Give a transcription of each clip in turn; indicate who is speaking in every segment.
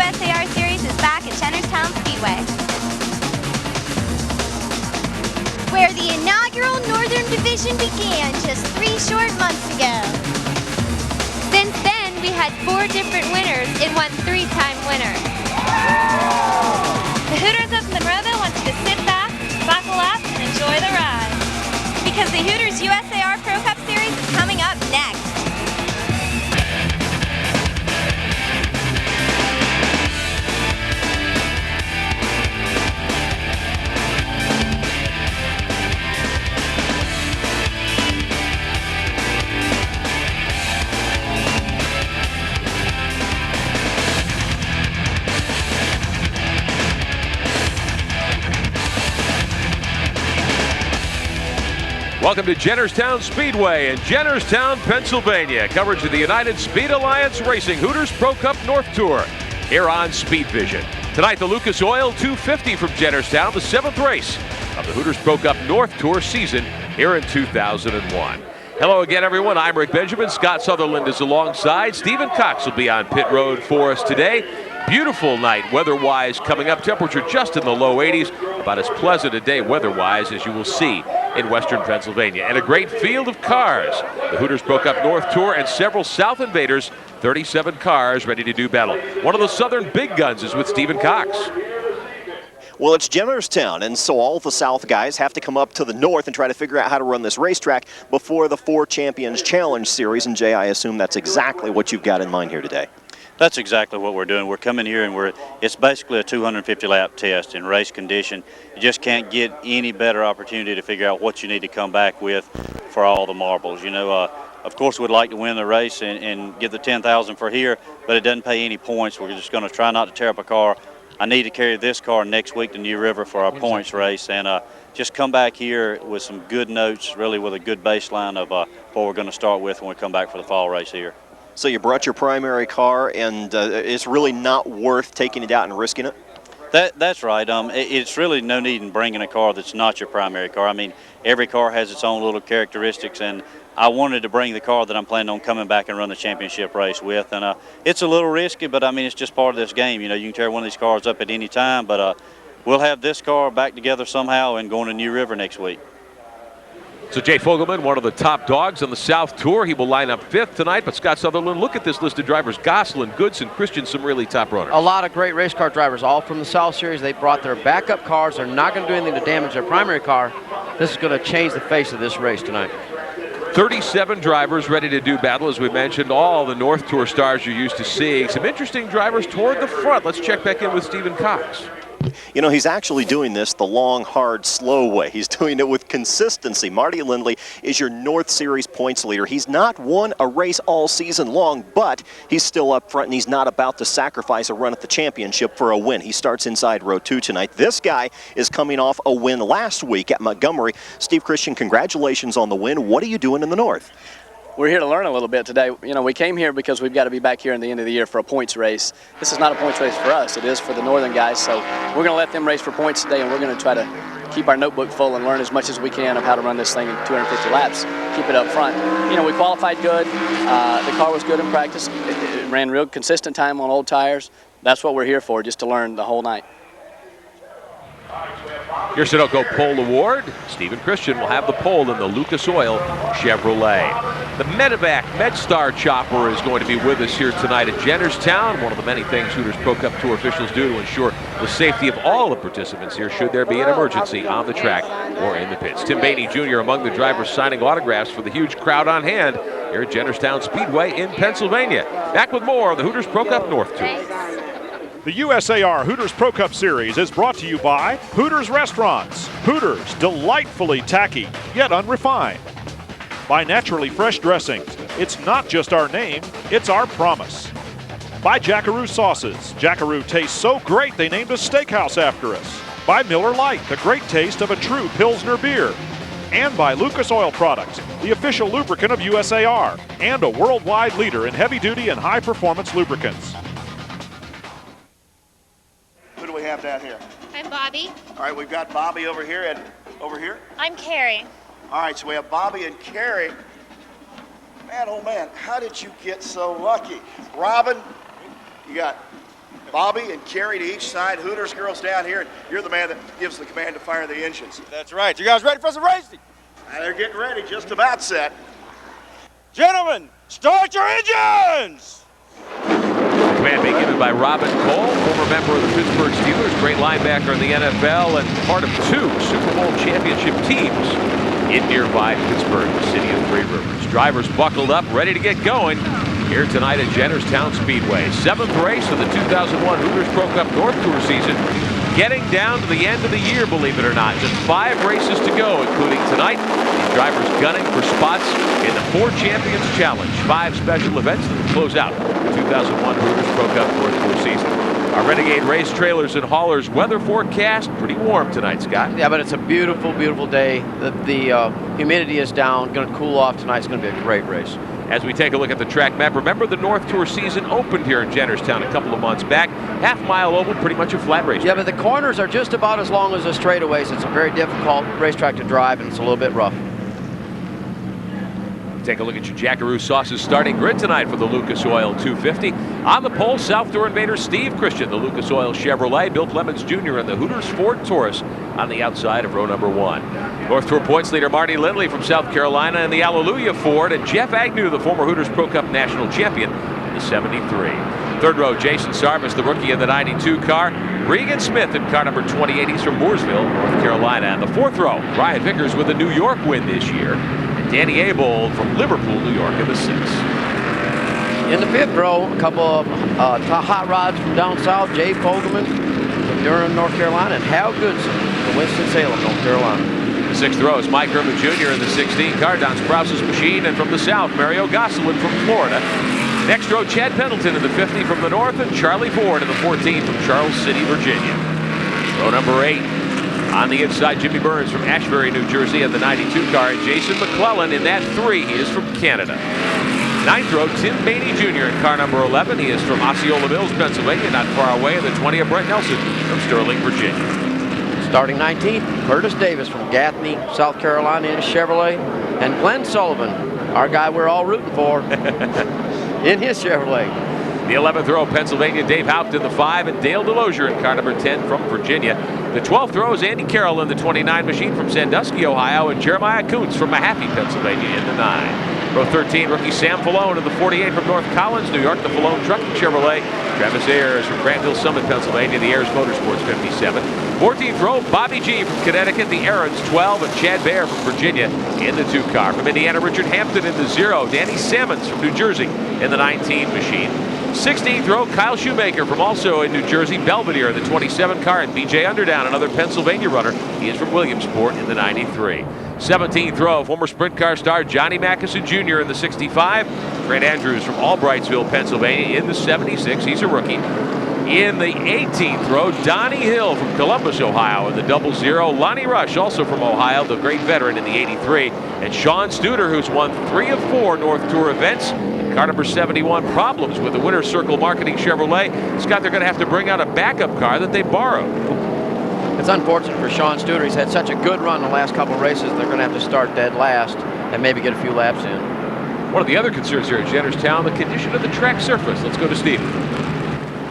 Speaker 1: USAR Series is back at Jennerstown Speedway, where the inaugural Northern Division began just 3 short months ago. Since then, we had 4 different winners and 1 3-time winner. The Hooters of Monroeville want you to sit back, buckle up, and enjoy the ride, because the Hooters USAR Pro Cup Series is coming up next.
Speaker 2: Welcome to Jennerstown Speedway in Jennerstown, Pennsylvania. Coverage of the United Speed Alliance Racing Hooters Pro Cup North Tour here on Speed Vision. Tonight, the Lucas Oil 250 from Jennerstown, the 7th race of the Hooters Pro Cup North Tour season here in 2001. Hello again, everyone. I'm Rick Benjamin. Scott Sutherland is alongside. Stephen Cox will be on pit road for us today. Beautiful night weather-wise coming up. Temperature just in the low 80s. About as pleasant a day weather-wise as you will see in western Pennsylvania. And a great field of cars. The Hooters Pro Cup North Tour and several South invaders. 37 cars ready to do battle. One of the Southern big guns is with Stephen Cox.
Speaker 3: Well, it's Jennerstown, and so all the South guys have to come up to the north and try to figure out how to run this racetrack before the 4 Champions Challenge Series. And Jay, I assume that's exactly what you've got in mind here today.
Speaker 4: That's exactly what we're doing. We're coming here and it's basically a 250 lap test in race condition. You just can't get any better opportunity to figure out what you need to come back with for all the marbles. You know, of course we'd like to win the race and get the 10,000 for here, but it doesn't pay any points. We're just going to try not to tear up a car. I need to carry this car next week to New River for our points race, and just come back here with some good notes, really with a good baseline of what we're going to start with when we come back for the fall race here.
Speaker 3: So you brought your primary car, and it's really not worth taking it out and risking it?
Speaker 4: That's right. It's really no need in bringing a car that's not your primary car. I mean, every car has its own little characteristics, and I wanted to bring the car that I'm planning on coming back and run the championship race with. And it's a little risky, but I mean, it's just part of this game. You know, you can tear one of these cars up at any time, but we'll have this car back together somehow and going to New River next week.
Speaker 2: So Jay Fogelman, one of the top dogs on the South Tour. He will line up 5th tonight. But Scott Sutherland, look at this list of drivers. Gosselin, Goodson, Christian, some really top runners.
Speaker 5: A lot of great race car drivers, all from the South Series. They brought their backup cars. They're not going to do anything to damage their primary car. This is going to change the face of this race tonight.
Speaker 2: 37 drivers ready to do battle. As we mentioned, all the North Tour stars you're used to seeing. Some interesting drivers toward the front. Let's check back in with Stephen Cox.
Speaker 3: You know, he's actually doing this the long, hard, slow way. He's doing it with consistency. Marty Lindley is your North Series points leader. He's not won a race all season long, but he's still up front, and he's not about to sacrifice a run at the championship for a win. He starts inside row 2 tonight. This guy is coming off a win last week at Montgomery. Steve Christian, congratulations on the win. What are you doing in the North?
Speaker 6: We're here to learn a little bit today. You know, we came here because we've got to be back here in the end of the year for a points race. This is not a points race for us. It is for the Northern guys. So we're going to let them race for points today, and we're going to try to keep our notebook full and learn as much as we can of how to run this thing in 250 laps, keep it up front. You know, we qualified good. The car was good in practice. It ran real consistent time on old tires. That's what we're here for, just to learn the whole night.
Speaker 2: Your Sunoco Pole Award. Stephen Christian will have the pole in the Lucas Oil Chevrolet. The Medevac MedStar Chopper is going to be with us here tonight at Jennerstown. One of the many things Hooters Pro Cup Tour officials do to ensure the safety of all the participants here should there be an emergency on the track or in the pits. Tim Bainey Jr. among the drivers signing autographs for the huge crowd on hand here at Jennerstown Speedway in Pennsylvania. Back with more of the Hooters Pro Cup North Tour.
Speaker 7: The USAR Hooters Pro Cup Series is brought to you by Hooters Restaurants. Hooters, delightfully tacky, yet unrefined. By Naturally Fresh Dressings. It's not just our name, it's our promise. By Jackaroo Sauces. Jackaroo tastes so great they named a steakhouse after us. By Miller Lite, the great taste of a true Pilsner beer. And by Lucas Oil Products, the official lubricant of USAR, and a worldwide leader in heavy-duty and high-performance lubricants.
Speaker 8: Who do we have down here?
Speaker 1: I'm Bobby.
Speaker 8: All right, we've got Bobby over here and over here.
Speaker 1: I'm Carrie.
Speaker 8: All right, so we have Bobby and Carrie. Man, oh man, how did you get so lucky? Robin, you got Bobby and Carrie to each side. Hooters girls down here, and you're the man that gives the command to fire the engines.
Speaker 9: That's right. You guys ready for some racing?
Speaker 8: They're getting ready, just about set.
Speaker 9: Gentlemen, start your engines!
Speaker 2: Command being given by Robin Cole, former member of the Pittsburgh Steelers, great linebacker in the NFL, and part of 2 Super Bowl championship teams in nearby Pittsburgh, the city of Three Rivers. Drivers buckled up, ready to get going here tonight at Jennerstown Speedway. 7th race of the 2001 Hooters Pro Cup North Tour season. Getting down to the end of the year, believe it or not. Just 5 races to go, including tonight. These drivers gunning for spots in the 4 Champions Challenge. 5 special events that will close out the 2001 Hooters Pro Cup North Tour season. Our Renegade Race trailers and haulers weather forecast, pretty warm tonight, Scott.
Speaker 5: Yeah, but it's a beautiful, beautiful day. The humidity is down, going to cool off tonight. It's going to be a great race.
Speaker 2: As we take a look at the track map, remember the North Tour season opened here in Jennerstown a couple of months back. Half-mile oval, pretty much a flat race.
Speaker 5: Yeah, but the corners are just about as long as the straightaways. It's a very difficult racetrack to drive, and it's a little bit rough.
Speaker 2: Take a look at your Jackaroo Sauce's starting grid tonight for the Lucas Oil 250. On the pole, South Tour invader Steve Christian, the Lucas Oil Chevrolet, Bill Clemens Jr. and the Hooters Ford Taurus on the outside of row number 1. North Tour points leader Marty Lindley from South Carolina in the Alleluia Ford, and Jeff Agnew, the former Hooters Pro Cup national champion, in the 73. Third row, Jason Sarvis, the rookie in the 92 car. Regan Smith in car number 28. He's from Mooresville, North Carolina. And the 4th row, Brian Vickers with a New York win this year. Danny Abold from Liverpool, New York in the 6th.
Speaker 5: In the 5th row, a couple of hot rods from down south. Jay Fogelman from Durham, North Carolina, and Hal Goodson from Winston-Salem, North Carolina.
Speaker 2: The 6th row is Mike Herman Jr. in the 16 car, Don Sprouse's machine, and from the south, Mario Gosselin from Florida. Next row, Chad Pendleton in the 50 from the north, and Charlie Ford in the 14 from Charles City, Virginia. Row number 8. On the inside, Jimmy Burns from Ashbury, New Jersey, and the 92 car, and Jason McClellan in that 3. He is from Canada. 9th row, Tim Bainey Jr. in car number 11. He is from Osceola Mills, Pennsylvania, not far away. And the 20 of Brett Nelson from Sterling, Virginia.
Speaker 5: Starting 19th, Curtis Davis from Gaffney, South Carolina in a Chevrolet, and Glenn Sullivan, our guy we're all rooting for, in his Chevrolet.
Speaker 2: The 11th row, Pennsylvania, Dave Haupt in the 5, and Dale DeLozier in car number 10 from Virginia. The 12th row is Andy Carroll in the 29 machine from Sandusky, Ohio, and Jeremiah Kuntz from Mahaffey, Pennsylvania in the 9. Row 13, rookie Sam Falone in the 48 from North Collins, New York, the Falone Trucking Chevrolet. Travis Ayers from Granville Summit, Pennsylvania, the Ayers Motorsports 57. 14th row, Bobby G from Connecticut, the Aaron's 12, and Chad Baer from Virginia in the 2 car. From Indiana, Richard Hampton in the 0. Danny Sammons from New Jersey in the 19 machine. 16th row, Kyle Shoemaker from also in New Jersey, Belvedere in the 27 car, and BJ Underdown, another Pennsylvania runner. He is from Williamsport in the 93. 17th row, former sprint car star Johnny Mackison Jr. in the 65. Grant Andrews from Albrightsville, Pennsylvania in the 76. He's a rookie. In the 18th row, Donnie Hill from Columbus, Ohio in the 00. Lonnie Rush, also from Ohio, the great veteran in the 83. And Sean Studer, who's won 3 of 4 North Tour events. Car number 71, problems with the Winner's Circle Marketing Chevrolet. Scott, they're going to have to bring out a backup car that they borrowed.
Speaker 5: It's unfortunate for Sean Studer. He's had such a good run the last couple of races. They're going to have to start dead last and maybe get a few laps in.
Speaker 2: One of the other concerns here at Jennerstown, the condition of the track surface. Let's go to Steve.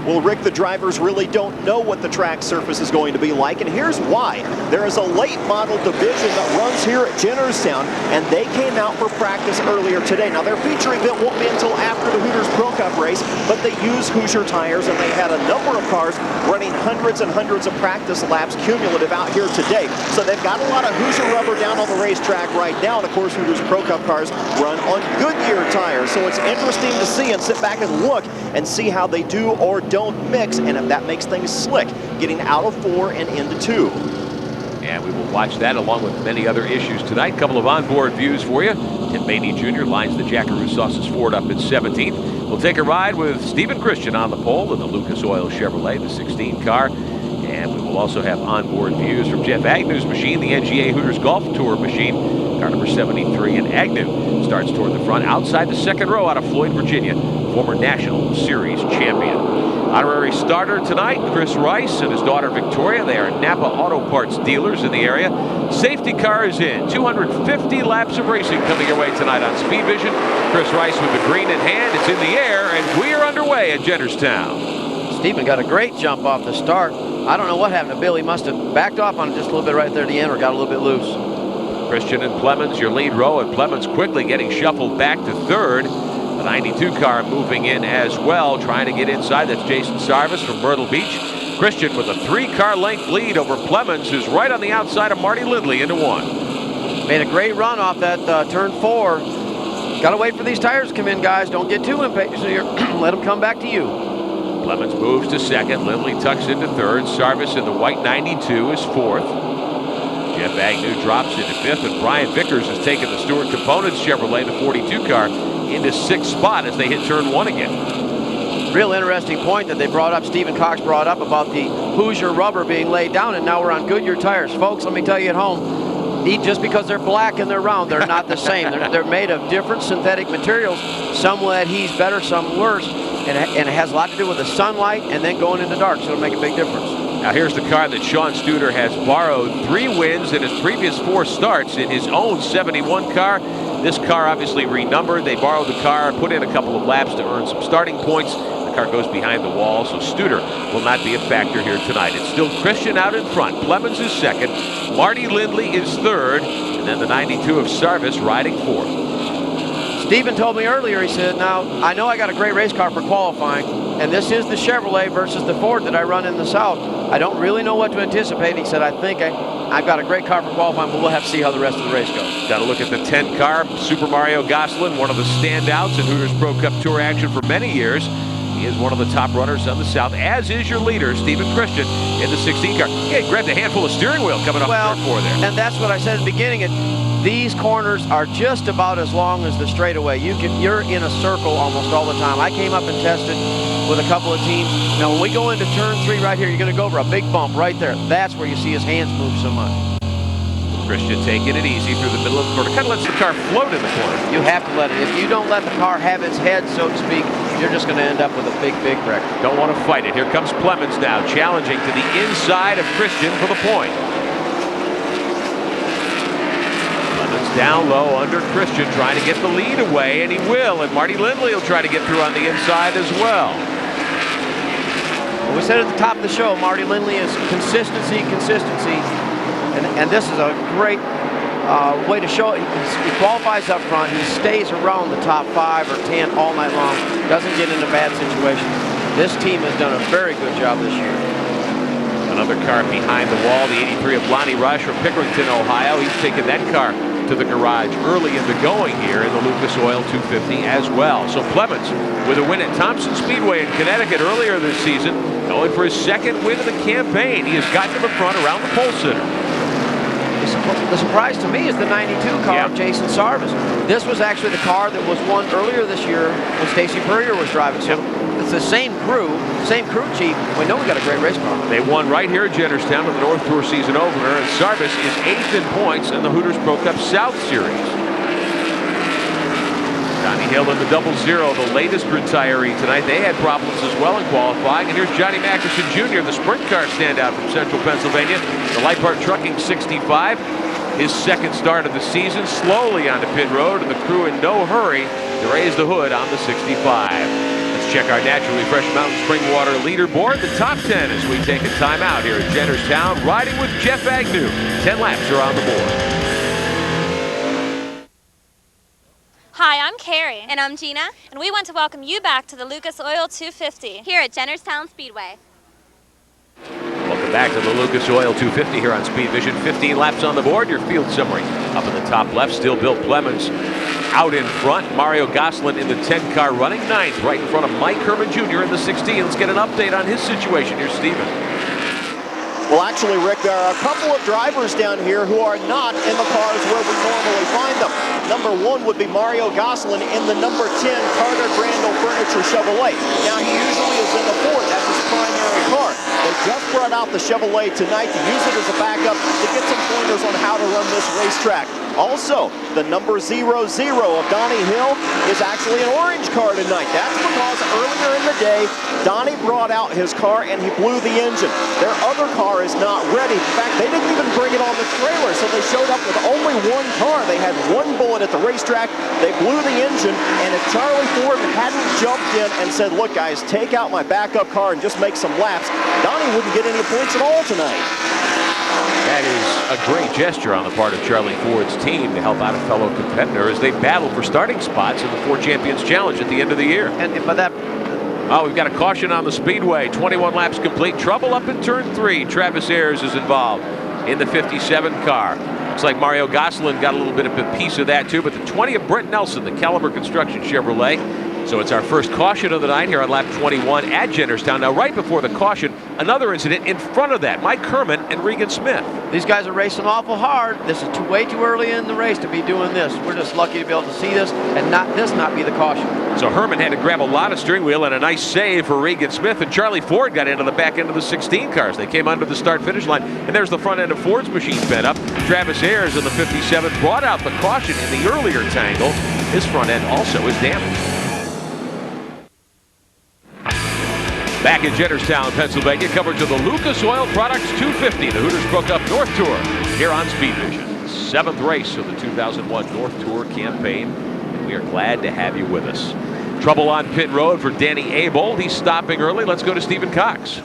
Speaker 3: Well, Rick, the drivers really don't know what the track surface is going to be like, and here's why. There is a late model division that runs here at Jennerstown, and they came out for practice earlier today. Now, their feature event won't be until after the Hooters Pro Cup race, but they use Hoosier tires, and they had a number of cars running hundreds and hundreds of practice laps cumulative out here today. So they've got a lot of Hoosier rubber down on the racetrack right now, and of course, Hooters Pro Cup cars run on Goodyear tires. So it's interesting to see and sit back and look and see how they do or don't mix, and if that makes things slick, getting out of 4 and into 2.
Speaker 2: And we will watch that along with many other issues tonight. Couple of onboard views for you. Tim Bainey Jr. lines the Jackaroo Sauces Ford up in 17th. We'll take a ride with Stephen Christian on the pole in the Lucas Oil Chevrolet, the 16 car. And we will also have onboard views from Jeff Agnew's machine, the NGA Hooters Golf Tour machine, car number 73. And Agnew starts toward the front outside the 2nd row out of Floyd, Virginia, former National Series champion. Honorary starter tonight, Chris Rice and his daughter Victoria. They are Napa Auto Parts dealers in the area. Safety car is in. 250 laps of racing coming your way tonight on Speed Vision. Chris Rice with the green in hand. It's in the air, and we are underway at Jennerstown.
Speaker 5: Stephen got a great jump off the start. I don't know what happened to Bill. He must have backed off on it just a little bit right there at the end or got a little bit loose.
Speaker 2: Christian and Plemons, your lead row, and Plemons quickly getting shuffled back to third. The 92 car moving in as well, trying to get inside. That's Jason Sarvis from Myrtle Beach. Christian with a 3-car length lead over Plemons, who's right on the outside of Marty Lindley into 1.
Speaker 5: Made a great run off that turn 4. Got to wait for these tires to come in, guys. Don't get too impatient here. Let them come back to you.
Speaker 2: Plemons moves to second. Lindley tucks into third. Sarvis in the white 92 is fourth. Jeff Agnew drops into fifth, and Brian Vickers has taken the Stewart Components Chevrolet, the 42 car, into sixth spot as they hit turn 1 again.
Speaker 5: Real interesting point that they brought up, Stephen Cox brought up about the Hoosier rubber being laid down, and now we're on Goodyear tires. Folks, let me tell you at home, just because they're black and they're round, they're not the same. They're made of different synthetic materials. Some will adhere better, some worse, and it has a lot to do with the sunlight and then going in the dark, so it'll make a big difference.
Speaker 2: Now here's the car that Sean Studer has borrowed 3 wins in his previous 4 starts in his own 71 car. This car obviously renumbered. They borrowed the car, put in a couple of laps to earn some starting points. The car goes behind the wall, so Studer will not be a factor here tonight. It's still Christian out in front. Plemons is second. Marty Lindley is third. And then the 92 of Sarvis riding fourth.
Speaker 5: Stephen told me earlier, he said, now, I know I got a great race car for qualifying, and this is the Chevrolet versus the Ford that I run in the South. I don't really know what to anticipate. He said, I think I've got a great car for qualifying, but we'll have to see how the rest of the race goes.
Speaker 2: Got to look at the 10 car, Super Mario Gosselin, one of the standouts in Hooters Pro Cup Tour action for many years. He is one of the top runners on the South, as is your leader, Stephen Christian, in the 16 car. He grabbed a handful of steering wheel coming off turn 4 there.
Speaker 5: And that's what I said at the beginning. These corners are just about as long as the straightaway. You're in a circle almost all the time. I came up and tested with a couple of teams. Now, when we go into turn 3 right here, you're going to go over a big bump right there. That's where you see his hands move so much.
Speaker 2: Christian taking it easy through the middle of the corner. Kind of lets the car float in the corner.
Speaker 5: You have to let it. If you don't let the car have its head, so to speak, you're just going to end up with a big, big wreck.
Speaker 2: Don't want to fight it. Here comes Plemons now, challenging to the inside of Christian for the point. Plemons down low under Christian, trying to get the lead away, and he will. And Marty Lindley will try to get through on the inside as well.
Speaker 5: Well, we said at the top of the show, Marty Lindley is consistency. And this is a great way to show it. He qualifies up front. He stays around the top 5 or 10 all night long. Doesn't get into bad situations. This team has done a very good job this year.
Speaker 2: Another car behind the wall, the 83 of Lonnie Rush from Pickerington, Ohio. He's taken that car to the garage early in the going here in the Lucas Oil 250 as well. So Plemons with a win at Thompson Speedway in Connecticut earlier this season, going for his 2nd win of the campaign. He has gotten to the front around the pole sitter.
Speaker 5: The surprise to me is the 92 car of Jason Sarvis. This was actually the car that was won earlier this year when Stacy Purrier was driving. So it's the same crew chief. We know we got a great race car.
Speaker 2: They won right here at Jennerstown in the North Tour season opener, and Sarvis is 8th in points in the Hooters Pro Cup South Series. Johnny Hill in the 00, the latest retiree tonight. They had problems as well in qualifying. And here's Johnny Mackerson Jr., the sprint car standout from Central Pennsylvania. The Light Part Trucking 65. His 2nd start of the season, slowly onto pit road, and the crew in no hurry to raise the hood on the 65. Let's check our naturally fresh mountain spring water leaderboard. The top 10 as we take a time out here at Jennerstown, riding with Jeff Agnew. 10 laps are on the board.
Speaker 10: Hi, I'm Carrie.
Speaker 1: And I'm Gina.
Speaker 10: And we want to welcome you back to the Lucas Oil 250
Speaker 1: here at Jennerstown Speedway.
Speaker 2: Welcome back to the Lucas Oil 250 here on Speed Vision. 15 laps on the board. Your field summary up in the top left. Still Bill Plemons out in front. Mario Gosselin in the 10 car running 9th, right in front of Mike Herman Jr. in the 16. Let's get an update on his situation. Here's Steven.
Speaker 3: Well, actually, Rick, there are a couple of drivers down here who are not in the cars where we normally find them. Number 1 would be Mario Gosselin in the number 10 Carter Grandel Furniture Chevrolet. Now, he usually is in the Ford. That's his primary car. They just brought out the Chevrolet tonight to use it as a backup to get some pointers on how to run this racetrack. Also, the number 00 of Donnie Hill is actually an orange car tonight. That's because earlier in the day, Donnie brought out his car and he blew the engine. Their other car is not ready. In fact, they didn't even bring it on the trailer, so they showed up with only one car. They had one bullet at the racetrack. They blew the engine, and if Charlie Ford hadn't jumped in and said, look guys, take out my backup car and just make some laps, Donnie wouldn't get any points at all tonight.
Speaker 2: That is a great gesture on the part of Charlie Ford's team to help out a fellow competitor as they battle for starting spots in the Four Champions Challenge at the end of the year.
Speaker 5: And by that,
Speaker 2: oh, we've got a caution on the speedway. 21 laps complete. Trouble up in turn 3. Travis Ayers is involved in the 57 car. Looks like Mario Gosselin got a little bit of a piece of that too, but the 20 of Brent Nelson, the Caliber Construction Chevrolet. So it's our first caution of the night here on lap 21 at Jennerstown. Now, right before the caution, another incident in front of that. Mike Herman and Regan Smith.
Speaker 5: These guys are racing awful hard. This is way too early in the race to be doing this. We're just lucky to be able to see this and not be the caution.
Speaker 2: So Herman had to grab a lot of steering wheel and a nice save for Regan Smith, and Charlie Ford got into the back end of the 16 cars. They came under the start-finish line, and there's the front end of Ford's machine bent up. Travis Ayers in the 57 brought out the caution in the earlier tangle. His front end also is damaged. Back in Jennerstown, Pennsylvania, coverage of the Lucas Oil Products 250, the Hooters Pro Cup North Tour, here on Speed Vision. 7th race of the 2001 North Tour campaign, and we are glad to have you with us. Trouble on pit road for Danny Abold. He's stopping early. Let's go to Stephen Cox.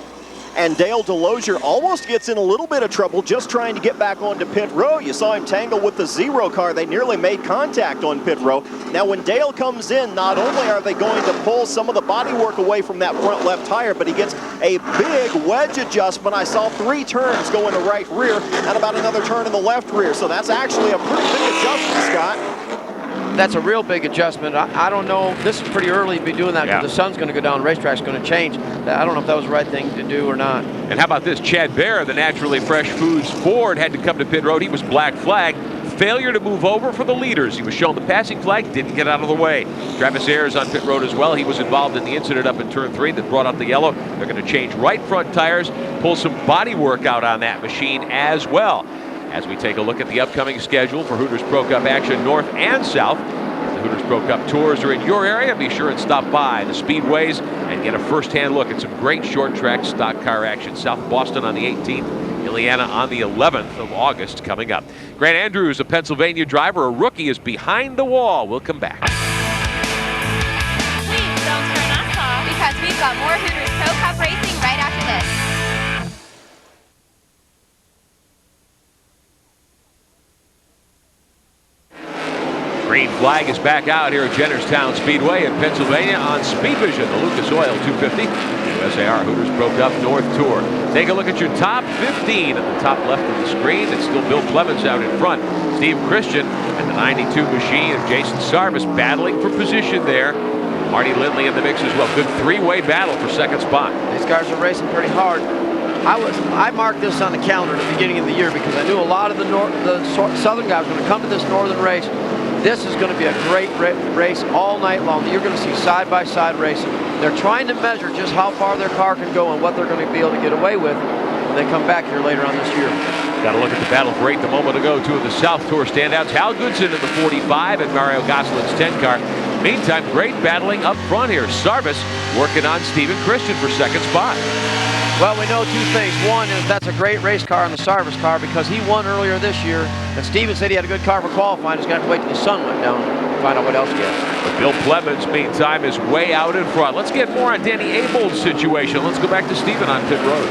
Speaker 3: And Dale DeLozier almost gets in a little bit of trouble just trying to get back onto pit row. You saw him tangle with the 0 car. They nearly made contact on pit row. Now when Dale comes in, not only are they going to pull some of the bodywork away from that front left tire, but he gets a big wedge adjustment. I saw 3 turns go in the right rear and about another turn in the left rear. So that's actually a pretty big adjustment, Scott.
Speaker 5: That's a real big adjustment. I don't know. This is pretty early to be doing that because the sun's going to go down. The racetrack's going to change. I don't know if that was the right thing to do or not.
Speaker 2: And how about this? Chad Bear, the Naturally Fresh Foods Ford, had to come to pit road. He was black flag. Failure to move over for the leaders. He was shown the passing flag, didn't get out of the way. Travis Ayers on pit road as well. He was involved in the incident up in turn 3 that brought out the yellow. They're going to change right front tires, pull some body work out on that machine as well. As we take a look at the upcoming schedule for Hooters Pro Cup action north and south. If the Hooters Pro Cup tours are in your area, be sure and stop by the speedways and get a first-hand look at some great short track stock car action. South Boston on the 18th, Ileana on the 11th of August coming up. Grant Andrews, a Pennsylvania driver, a rookie, is behind the wall. We'll come back.
Speaker 10: Please don't turn us off,
Speaker 1: because we've got more Hooters Pro Cup racing right after this.
Speaker 2: Green flag is back out here at Jennerstown Speedway in Pennsylvania on Speed Vision, the Lucas Oil 250, USAR Hooters Pro Cup North Tour. Take a look at your top 15 at the top left of the screen. It's still Bill Clemens out in front. Steve Christian and the 92 machine of Jason Sarvis battling for position there. Marty Lindley in the mix as well. Good 3-way battle for second spot.
Speaker 5: These cars are racing pretty hard. I marked this on the calendar at the beginning of the year because I knew a lot of the southern guys were going to come to this northern race. This is going to be a great race all night long. You're going to see side-by-side racing. They're trying to measure just how far their car can go and what they're going to be able to get away with when they come back here later on this year.
Speaker 2: Got to look at the battle for 8th a moment ago. 2 of the South Tour standouts. Hal Goodson in the 45 and Mario Gosselin's 10 car. Meantime, great battling up front here. Sarvis working on Stephen Christian for second spot.
Speaker 5: Well, we know 2 things. One is that's a great race car in the Sarvis car because he won earlier this year. And Steven said he had a good car for qualifying. He's going to have to wait till the sun went down and find out what else he gets.
Speaker 2: But Bill Clemens, meantime, is way out in front. Let's get more on Danny Abold's situation. Let's go back to Stephen on pit road.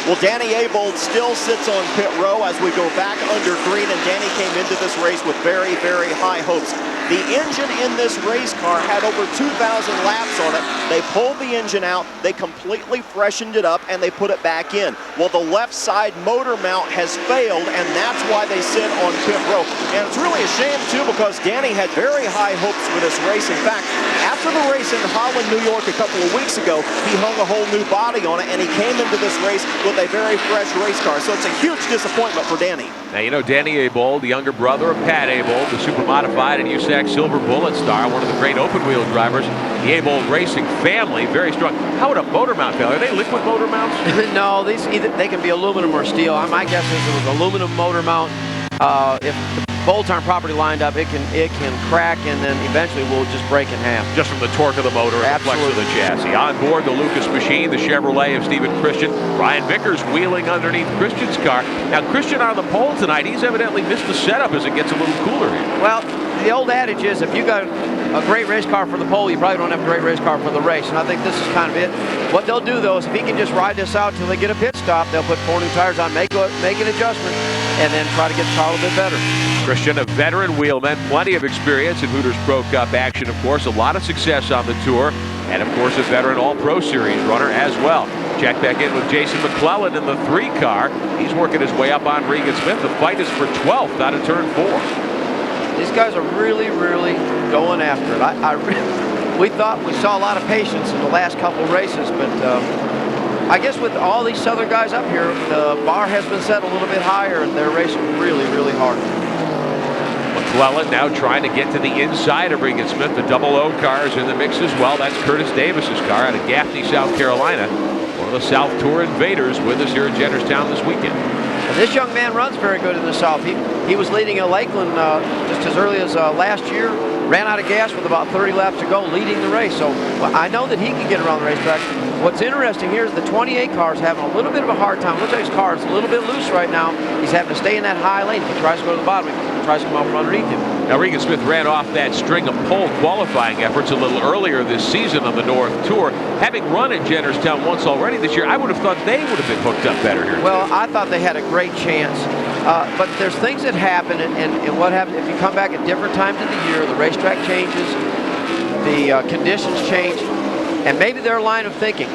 Speaker 3: Well, Danny Abold still sits on pit row as we go back under green, and Danny came into this race with very, very high hopes. The engine in this race car had over 2,000 laps on it. They pulled the engine out, they completely freshened it up, and they put it back in. Well, the left side motor mount has failed, and that's why they sit on pit row. And it's really a shame, too, because Danny had very high hopes for this race. In fact, after the race in Holland, New York a couple of weeks ago, he hung a whole new body on it, and he came into this race with a very fresh race car. So it's a huge disappointment for Danny.
Speaker 2: Now, you know, Danny Abold, the younger brother of Pat Abold, the super modified and USAC Silver Bullet star, one of the great open wheel drivers. The Abold Racing family, very strong. How would a motor mount fail? Are they liquid motor mounts?
Speaker 5: No, they can be aluminum or steel. My guess is it was aluminum motor mount. if the bolts aren't properly lined up, it can crack, and then eventually will just break in half.
Speaker 2: Just from the torque of the motor and the flex of the chassis. On board the Lucas machine, the Chevrolet of Stephen Christian. Brian Vickers wheeling underneath Christian's car. Now, Christian on the pole tonight, he's evidently missed the setup as it gets a little cooler here.
Speaker 5: Well, the old adage is if you got a great race car for the pole, you probably don't have a great race car for the race, and I think this is kind of it. What they'll do, though, is if he can just ride this out till they get a pit stop, they'll put 4 new tires on, make an adjustment, and then try to get the car a little bit better.
Speaker 2: Christian, a veteran wheelman, plenty of experience in Hooters Pro Cup action, of course, a lot of success on the tour, and of course a veteran All-Pro Series runner as well. Check back in with Jason McClellan in the 3 car. He's working his way up on Regan Smith. The fight is for 12th out of turn 4.
Speaker 5: These guys are really, really going after it. We thought we saw a lot of patience in the last couple races, but I guess with all these Southern guys up here, the bar has been set a little bit higher, and they're racing really, really hard.
Speaker 2: McClellan now trying to get to the inside of Regan Smith. The double O car is in the mix as well. That's Curtis Davis's car out of Gaffney, South Carolina. One of the South Tour invaders with us here at Jennerstown this weekend.
Speaker 5: And this young man runs very good in the South. He was leading at Lakeland just as early as last year. Ran out of gas with about 30 laps to go, leading the race. So I know that he can get around the racetrack. What's interesting here is the 28 car is having a little bit of a hard time. Looks like his car is a little bit loose right now. He's having to stay in that high lane. If he tries to go to the bottom, he tries to come up from underneath him.
Speaker 2: Now, Regan Smith ran off that string of pole qualifying efforts a little earlier this season on the North Tour. Having run at Jennerstown once already this year, I would have thought they would have been hooked up better here.
Speaker 5: Well, I thought they had a great chance. But there's things that happen, and what happens if you come back at different times of the year, the racetrack changes, the conditions change, and maybe their line of thinking.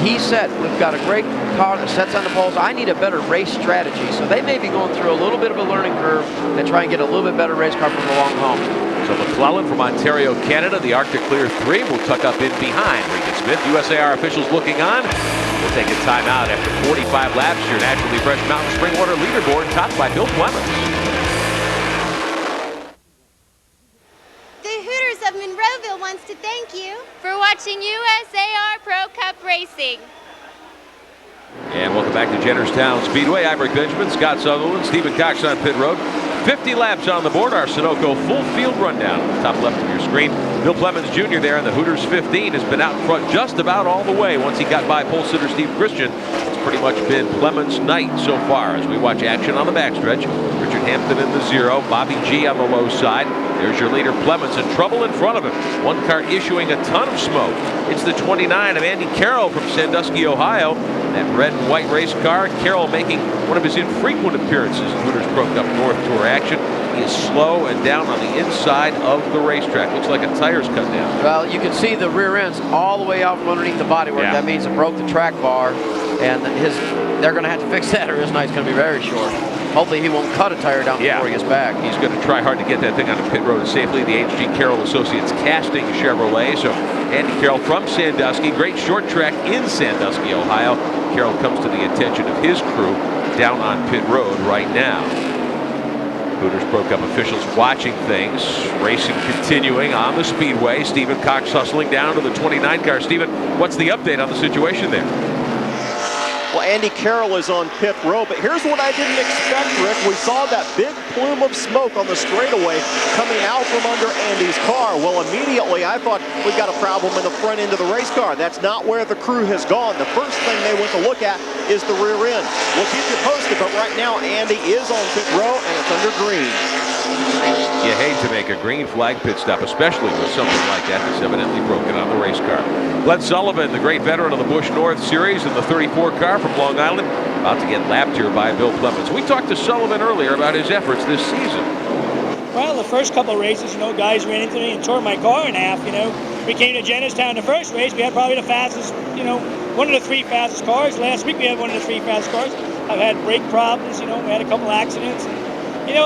Speaker 5: He said, we've got a great car that sets on the poles. I need a better race strategy. So they may be going through a little bit of a learning curve and try and get a little bit better race car for the long haul.
Speaker 2: So McClellan from Ontario, Canada, the Arctic Clear 3 will tuck up in behind Regan Smith. USAR officials looking on. We'll take a timeout after 45 laps. Your naturally fresh Mountain Spring Water leaderboard topped by Bill Clemens.
Speaker 1: The Hooters of Monroeville wants to thank you for watching USAR Pro Cup Racing.
Speaker 2: And welcome back to Jennerstown Speedway. I'm Rick Benjamin, Scott Sutherland, Stephen Cox on pit road. 50 laps on the board. Our Sunoco full field rundown. Top left of your screen. Bill Clemens Jr. there in the Hooters 15 has been out in front just about all the way. Once he got by pole sitter Steve Christian, it's pretty much been Clemens' night so far as we watch action on the backstretch. Richard Hampton in the 0, Bobby G on the low side. There's your leader Clemens in trouble in front of him. One car issuing a ton of smoke. It's the 29 of Andy Carroll from Sandusky, Ohio. That red and white race car. Carroll making one of his infrequent appearances in Hooters Pro Cup North Tour action. He is slow and down on the inside of the racetrack. Looks like a tire's cut down.
Speaker 5: Well, you can see the rear ends all the way out from underneath the bodywork.
Speaker 2: Yeah.
Speaker 5: That means it broke the track bar, and they're going to have to fix that, or his night's going to be very short. Hopefully he won't cut a tire down before he gets back. He's
Speaker 2: going to try hard to get that thing on the pit road safely. The H.G. Carroll Associates casting Chevrolet. So Andy Carroll from Sandusky. Great short track in Sandusky, Ohio. Carroll comes to the attention of his crew down on pit road right now. Hooters Pro Cup officials watching things. Racing continuing on the speedway. Stephen Cox hustling down to the 29 car. Stephen, what's the update on the situation there?
Speaker 3: Well, Andy Carroll is on pit road, but here's what I didn't expect, Rick. We saw that big plume of smoke on the straightaway coming out from under Andy's car. Well, immediately I thought we've got a problem in the front end of the race car. That's not where the crew has gone. The first thing they went to look at is the rear end. We'll keep you posted, but right now Andy is on pit road and it's under green.
Speaker 2: You hate to make a green flag pit stop, especially with something like that that's evidently broken on the race car. Glenn Sullivan, the great veteran of the Busch North Series in the 34 car from Long Island, about to get lapped here by Bill Clemens. We talked to Sullivan earlier about his efforts this season.
Speaker 11: Well, the first couple of races, guys ran into me and tore my car in half, We came to Jennerstown the first race. We had probably the fastest, one of the 3 fastest cars. Last week we had one of the 3 fastest cars. I've had brake problems, we had a couple accidents.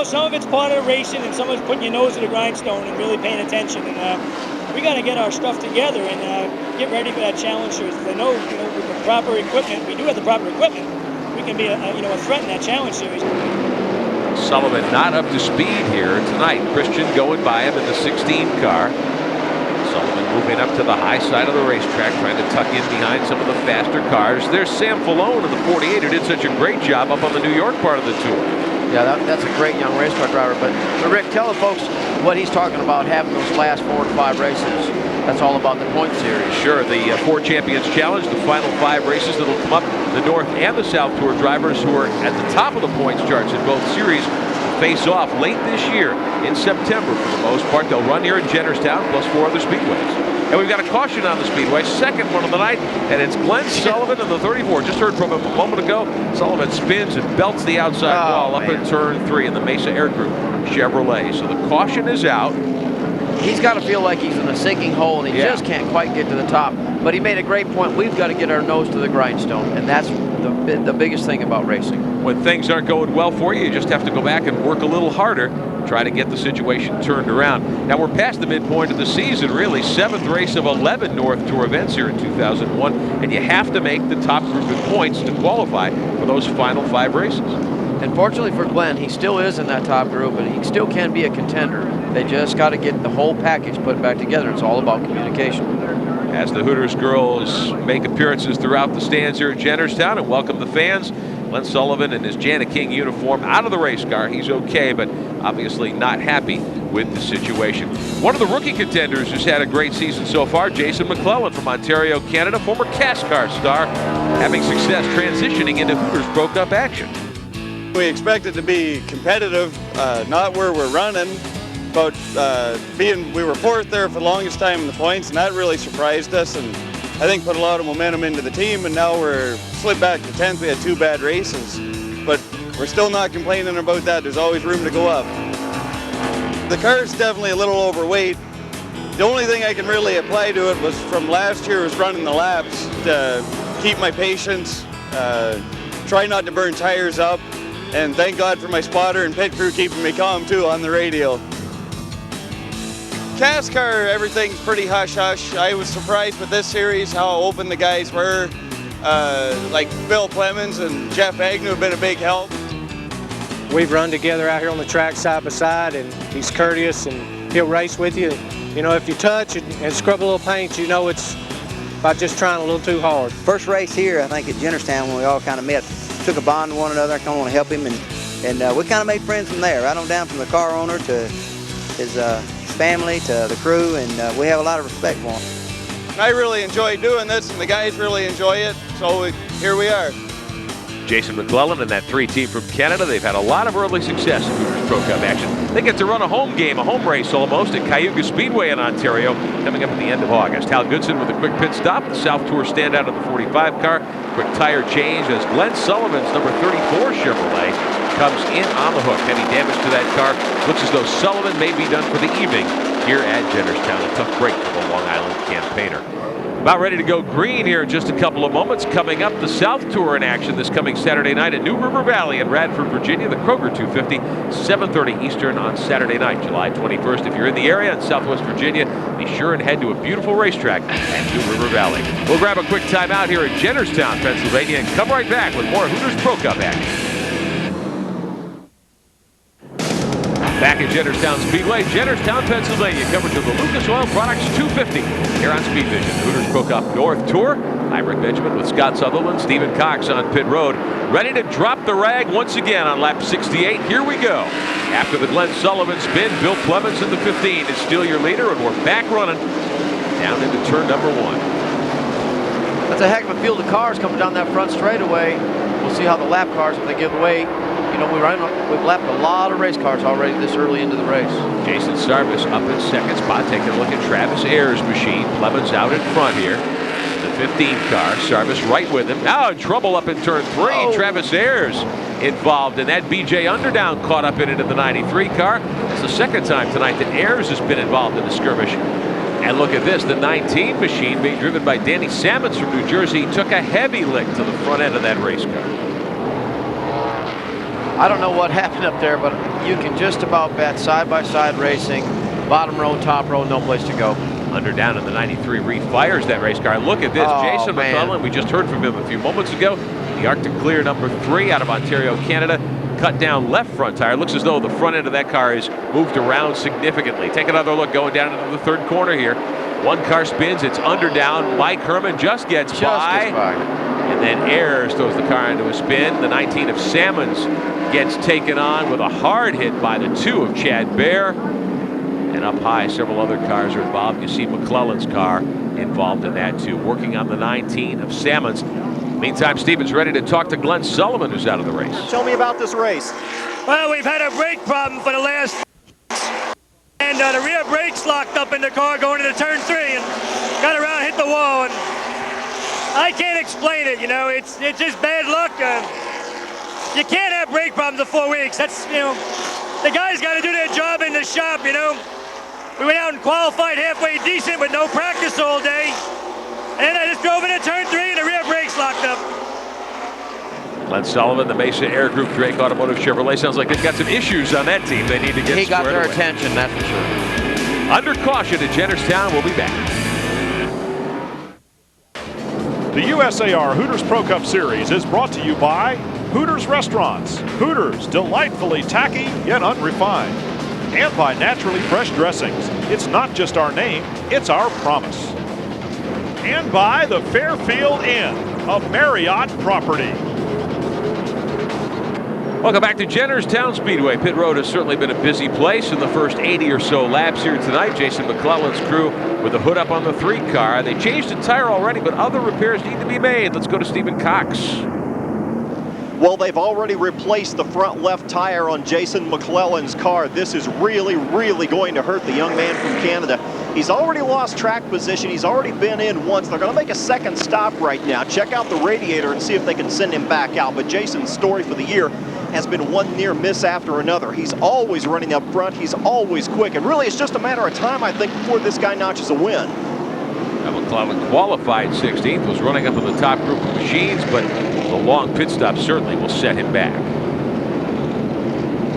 Speaker 11: Some of it's part of racing and some of it's putting your nose to the grindstone and really paying attention. And we got to get our stuff together and get ready for that challenge series. I know, with the proper equipment, we do have the proper equipment. We can be a threat in that challenge series.
Speaker 2: Sullivan not up to speed here tonight. Christian going by him in the 16 car. Sullivan moving up to the high side of the racetrack, trying to tuck in behind some of the faster cars. There's Sam Falone in the 48 who did such a great job up on the New York part of the tour.
Speaker 5: Yeah, that's a great young race car driver. But Rick, tell the folks what he's talking about having those last 4 to 5 races. That's all about the point series.
Speaker 2: Sure, the 4 Champions Challenge, the final 5 races that'll come up. The North and the South Tour drivers who are at the top of the points charts in both series face off late this year in September for the most part. They'll run here in Jennerstown plus 4 other speedways. And we've got a caution on the speedway, second one of the night, and it's Glenn Sullivan in the 34. Just heard from him a moment ago. Sullivan spins and belts the outside wall up in turn 3 in the Mesa Air Group Chevrolet. So the caution is out.
Speaker 5: He's got to feel like he's in a sinking hole, and he just can't quite get to the top. But he made a great point. We've got to get our nose to the grindstone, and that's the biggest thing about racing.
Speaker 2: When things aren't going well for you, you just have to go back and work a little harder, try to get the situation turned around. Now we're past the midpoint of the season, really. 7th race of 11 North Tour events here in 2001, and you have to make the top group in points to qualify for those final 5 races.
Speaker 5: And fortunately for Glenn, he still is in that top group, and he still can be a contender. They just got to get the whole package put back together. It's all about communication.
Speaker 2: As the Hooters girls make appearances throughout the stands here at Jennerstown and welcome the fans, Glenn Sullivan in his Jana King uniform out of the race car. He's okay, but obviously not happy with the situation. One of the rookie contenders who's had a great season so far, Jason McClellan from Ontario, Canada, former CASCAR star, having success transitioning into Hooters Pro Cup action.
Speaker 12: We expected to be competitive, not where we're running, but we were 4th there for the longest time in the points, and that really surprised us, and I think put a lot of momentum into the team, and now we're slid back to 10th. We had 2 bad races, but we're still not complaining about that. There's always room to go up. The car's definitely a little overweight. The only thing I can really apply to it was from last year was running the laps to keep my patience, try not to burn tires up, and thank God for my spotter and pit crew keeping me calm too on the radio. CASCAR, everything's pretty hush-hush. I was surprised with this series how open the guys were. Like Bill Clemens and Jeff Agnew have been a big help.
Speaker 13: We've run together out here on the track side by side, and he's courteous and he'll race with you. You know, if you touch and scrub a little paint, you know it's by just trying a little too hard.
Speaker 14: First race here, I think at Jennerstown, when we all kind of met, took a bond to one another. I kind of want to help him, and we kind of made friends from there, right on down from the car owner to his family to the crew, and we have a lot of respect for him.
Speaker 12: I really enjoy doing this, and the guys really enjoy it, so here we are.
Speaker 2: Jason McClellan and that 3 team from Canada, they've had a lot of early success in Hooters Pro Cup action. They get to run a home game, a home race almost, at Cayuga Speedway in Ontario, coming up at the end of August. Hal Goodson with a quick pit stop, the South Tour standout of the 45 car. Quick tire change as Glenn Sullivan's number 34 Chevrolet comes in on the hook. Heavy damage to that car. Looks as though Sullivan may be done for the evening here at Jennerstown. A tough break for the Long Island campaigner. About ready to go green here in just a couple of moments. Coming up, the South Tour in action this coming Saturday night at New River Valley in Radford, Virginia. The Kroger 250, 7:30 Eastern on Saturday night, July 21st. If you're in the area in Southwest Virginia, be sure and head to a beautiful racetrack at New River Valley. We'll grab a quick timeout here at Jennerstown, Pennsylvania, and come right back with more Hooters Pro Cup action. Back at Jennerstown Speedway, Jennerstown, Pennsylvania. Coverage of the Lucas Oil Products 250 here on Speed Vision. Hooters Pro Cup North Tour. I'm Rick Benjamin with Scott Sutherland, Stephen Cox on pit road. Ready to drop the rag once again on lap 68. Here we go. After the Glenn Sullivan spin, Bill Clemens in the 15 is still your leader, and we're back running down into turn number 1.
Speaker 5: That's a heck of a field of cars coming down that front straightaway. We'll see how the lap cars, if they give away. You know, we've lapped a lot of race cars already this early into the race.
Speaker 2: Jason Sarvis up in second spot, taking a look at Travis Ayers' machine. Clemens out in front here. The 15 car, Sarvis right with him. Now in trouble up in turn 3. Oh. Travis Ayers involved in that. BJ Underdown caught up in it in the 93 car. It's the second time tonight that Ayers has been involved in the skirmish. And look at this, the 19 machine being driven by Danny Sammons from New Jersey took a heavy lick to the front end of that race car.
Speaker 5: I don't know what happened up there, but you can just about bet side-by-side racing, bottom row, top row, no place to go.
Speaker 2: Underdown in the 93 refires that race car. Look at this, Jason McClellan, we just heard from him a few moments ago. The Arctic Clear number 3 out of Ontario, Canada. Cut down left front tire. Looks as though the front end of that car is moved around significantly. Take another look going down into the 3rd corner here. One car spins, it's Underdown. Mike Herman just gets by. And then Ayers throws the car into a spin. The 19 of Sammons gets taken on with a hard hit by the 2 of Chad Bear. And up high, several other cars are involved. You see McClellan's car involved in that too, working on the 19 of Salmon's. Meantime, Stephen's ready to talk to Glenn Sullivan, who's out of the race.
Speaker 3: Tell me about this race.
Speaker 11: Well, we've had a brake problem for the last, and the rear brake's locked up in the car going into turn 3 and got around, hit the wall, and I can't explain it. You know, it's just bad luck. You can't have brake problems for 4 weeks. That's, you know, the guys got to do their job in the shop. You know, we went out and qualified halfway decent with no practice all day, and then I just drove into turn 3 and the rear brake's locked up.
Speaker 2: Glenn Sullivan, the Mesa Air Group, Drake Automotive Chevrolet. Sounds like they've got some issues on that team. They need to get
Speaker 5: He got their
Speaker 2: away.
Speaker 5: attention, that's for sure.
Speaker 2: Under caution at Jennerstown. We'll be back.
Speaker 7: The USAR Hooters Pro Cup Series is brought to you by Hooters Restaurants. Hooters, delightfully tacky yet unrefined. And by Naturally Fresh Dressings. It's not just our name, it's our promise. And by the Fairfield Inn, a Marriott property.
Speaker 2: Welcome back to Jennerstown Speedway. Pit Road has certainly been a busy place in the first 80 or so laps here tonight. Jason McClellan's crew with the hood up on the 3 car. They changed the tire already, but other repairs need to be made. Let's go to Stephen Cox.
Speaker 3: Well, they've already replaced the front left tire on Jason McClellan's car. This is really, really going to hurt the young man from Canada. He's already lost track position. He's already been in once. They're going to make a second stop right now. Check out the radiator and see if they can send him back out. But Jason's story for the year has been one near miss after another. He's always running up front. He's always quick. And really, it's just a matter of time, I think, before this guy notches a win.
Speaker 2: Now, McClellan qualified 16th, was running up in the top group of machines, but the long pit stop certainly will set him back.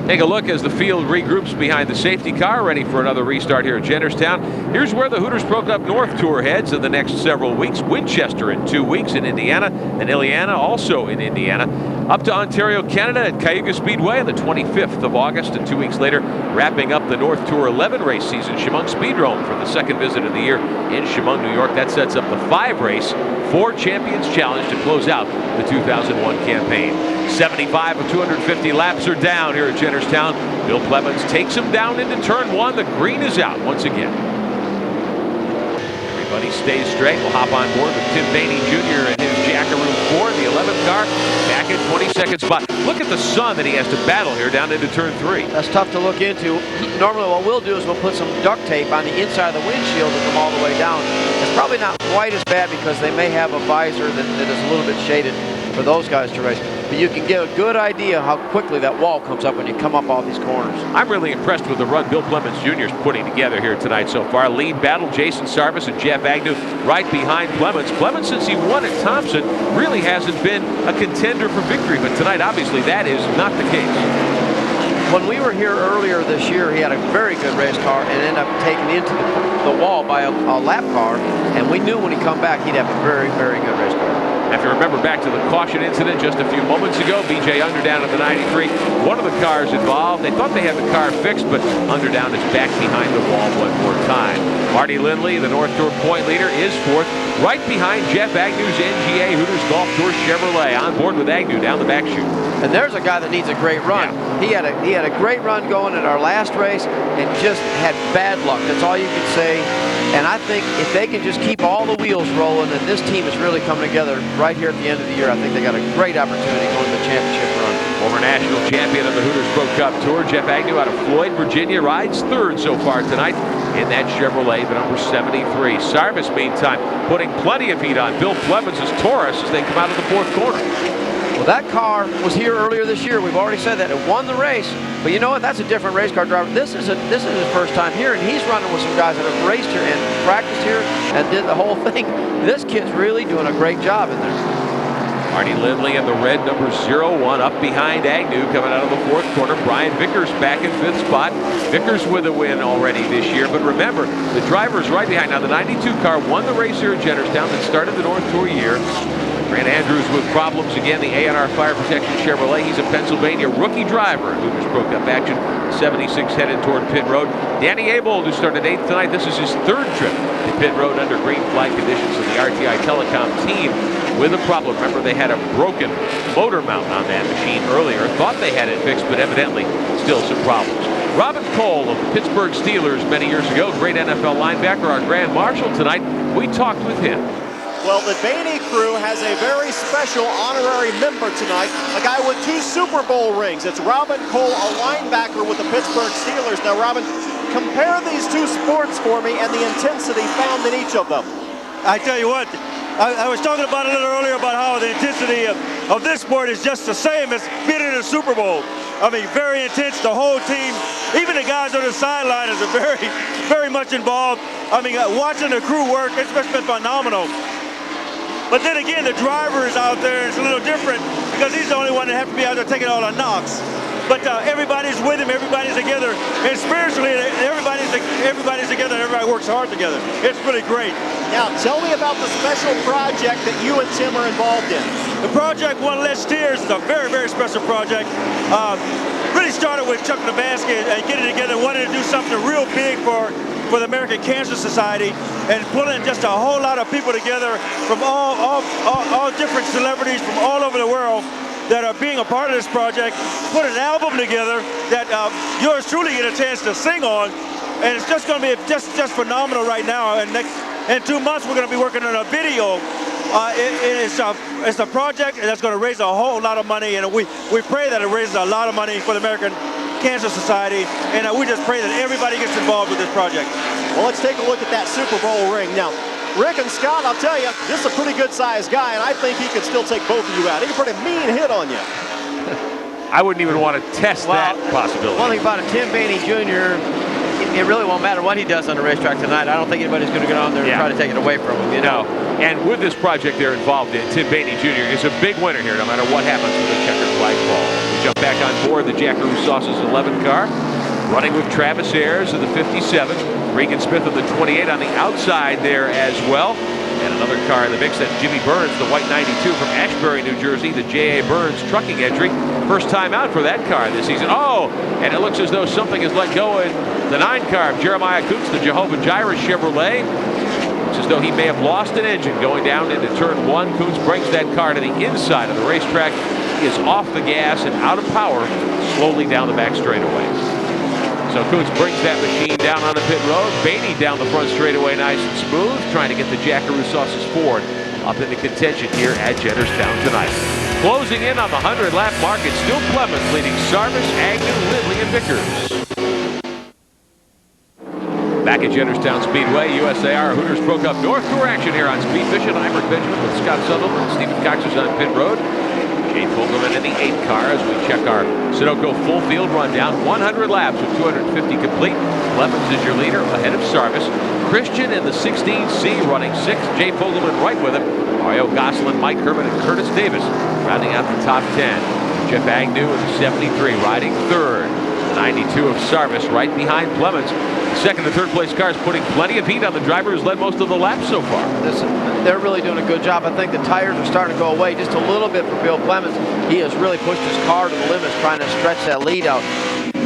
Speaker 2: Take a look as the field regroups behind the safety car, ready for another restart here at Jennerstown. Here's where the Hooters Pro Cup North Tour heads in the next several weeks. Winchester in 2 weeks in Indiana, and Ileana also in Indiana. Up to Ontario, Canada at Cayuga Speedway on the 25th of August, and 2 weeks later, wrapping up the North Tour 11 race season, Chemung Speedrome for the second visit of the year in Chemung, New York. That sets up the 5 race, 4 Champions Challenge to close out the 2001 campaign. 75 of 250 laps are down here at Jennerstown. Bill Clemens takes him down into turn 1. The green is out once again. Everybody stays straight. We'll hop on board with Tim Bainey Jr. and his Jackaroo 4, the 11th car, back in 22nd spot. Look at the sun that he has to battle here down into turn 3.
Speaker 5: That's tough to look into. Normally what we'll do is we'll put some duct tape on the inside of the windshield to come all the way down. It's probably not quite as bad because they may have a visor that is a little bit shaded for those guys to race. But you can get a good idea how quickly that wall comes up when you come up all these corners.
Speaker 2: I'm really impressed with the run Bill Clemens Jr. is putting together here tonight so far. Lead battle, Jason Sarvis and Jeff Agnew right behind Clemens. Clemens, since he won at Thompson, really hasn't been a contender for victory. But tonight, obviously, that is not the case.
Speaker 5: When we were here earlier this year, he had a very good race car and ended up taking into the wall by a lap car. And we knew when he come back, he'd have a very, very good race car.
Speaker 2: Have to remember back to the caution incident just a few moments ago. BJ Underdown at the 93. One of the cars involved. They thought they had the car fixed, but Underdown is back behind the wall one more time. Marty Lindley, the North Tour point leader, is 4th, right behind Jeff Agnew's NGA Hooters Golf Tour Chevrolet. On board with Agnew down the back chute.
Speaker 5: And there's a guy that needs a great run. Yeah. He had a great run going at our last race and just had bad luck. That's all you can say. And I think if they can just keep all the wheels rolling, and this team is really coming together right here at the end of the year, I think they got a great opportunity going to the championship run.
Speaker 2: Former national champion of the Hooters Pro Cup Tour, Jeff Agnew out of Floyd, Virginia, rides 3rd so far tonight in that Chevrolet, the number 73. Sarvis, meantime, putting plenty of heat on Bill Clemens' Taurus as they come out of the 4th corner.
Speaker 5: Well, that car was here earlier this year. We've already said that. It won the race. But you know what? That's a different race car driver. This is his first time here, and he's running with some guys that have raced here and practiced here and did the whole thing. This kid's really doing a great job in there.
Speaker 2: Marty Lindley in the red number 01 up behind Agnew coming out of the 4th corner. Brian Vickers back in 5th spot. Vickers with a win already this year. But remember, the driver's right behind. Now, the 92 car won the race here at Jennerstown that started the North Tour year. Grant Andrews with problems again, the A&R Fire Protection Chevrolet. He's a Pennsylvania rookie driver in Hooters Pro Cup action. 76 headed toward pit road. Danny Abold, who started 8th tonight, this is his 3rd trip to pit road under green flag conditions. And the RTI Telecom team with a problem. Remember, they had a broken motor mount on that machine earlier. Thought they had it fixed, but evidently still some problems. Robin Cole of the Pittsburgh Steelers many years ago, great NFL linebacker, our Grand Marshal tonight. We talked with him.
Speaker 3: Well, the Bainey crew has a very special honorary member tonight, a guy with 2 Super Bowl rings. It's Robin Cole, a linebacker with the Pittsburgh Steelers. Now, Robin, compare these 2 sports for me and the intensity found in each of them.
Speaker 9: I tell you what, I was talking about a little earlier about how the intensity of this sport is just the same as being in a Super Bowl. I mean, very intense, the whole team, even the guys on the sideline are very, very much involved. I mean, watching the crew work, it's been phenomenal. But then again, the driver is out there, it's a little different because he's the only one that has to be out there taking all the knocks. But everybody's with him, everybody's together, and spiritually, everybody's together, and everybody works hard together. It's really great.
Speaker 3: Now, tell me about the special project that you and Tim are involved in.
Speaker 9: The project One Less Tears is a very, very special project. Really started with Chuck Nabasky and getting together, wanted to do something real big for the American Cancer Society, and pulling just a whole lot of people together from all different celebrities from all over the world that are being a part of this project, put an album together that yours truly get a chance to sing on, and it's just going to be just phenomenal right now. And in 2 months, we're going to be working on a video. It's a project that's going to raise a whole lot of money, and we pray that it raises a lot of money for the American Cancer Society, and we just pray that everybody gets involved with this project.
Speaker 3: Well, let's take a look at that Super Bowl ring. Now, Rick and Scott, I'll tell you, this is a pretty good-sized guy, and I think he could still take both of you out. He can put a mean hit on you.
Speaker 2: I wouldn't even want to test that possibility.
Speaker 5: One thing about it, Tim Bainey Jr., it really won't matter what he does on the racetrack tonight. I don't think anybody's going to get on there and try to take it away from him. You know?
Speaker 2: And with this project they're involved in, Tim Bainey Jr. is a big winner here, no matter what happens with the checkered flag ball. We jump back on board the Jackaroo Sauce's 11 car, running with Travis Ayers of the 57, Regan Smith of the 28 on the outside there as well. And another car in the mix, that's Jimmy Burns, the white 92 from Ashbury, New Jersey, the J.A. Burns trucking entry. First time out for that car this season. Oh, and it looks as though something is let go in the 9 car of Jeremiah Coots, the Jehovah Jireh Chevrolet. It's as though he may have lost an engine going down into turn 1. Coots brings that car to the inside of the racetrack. He is off the gas and out of power, slowly down the back straightaway. So Coots brings that machine down on the pit road. Bainey down the front straightaway nice and smooth, trying to get the Jackaroo Sauces Ford up into contention here at Jennerstown tonight. Closing in on the 100-lap mark, it's still Clemens leading Sarvis, Agnew, Lindley, and Vickers. Back at Jennerstown Speedway, USAR Hooters Pro Cup North Tour action here on Speed Vision. I'm Rick Benjamin with Scott Sutherland. Stephen Cox is on pit road. Jay Fogelman in the 8 car as we check our Sunoco full field rundown. 100 laps with 250 complete. Clemens is your leader ahead of Sarvis. Christian in the 16C running 6th. Jay Fogelman right with him. Mario Gosselin, Mike Herman, and Curtis Davis rounding out the top 10. Jeff Agnew in the 73 riding 3rd. The 92 of Sarvis right behind Clemens. The 2nd and 3rd place cars putting plenty of heat on the driver who's led most of the laps so far.
Speaker 5: They're really doing a good job. I think the tires are starting to go away just a little bit for Bill Clemens. He has really pushed his car to the limits trying to stretch that lead out.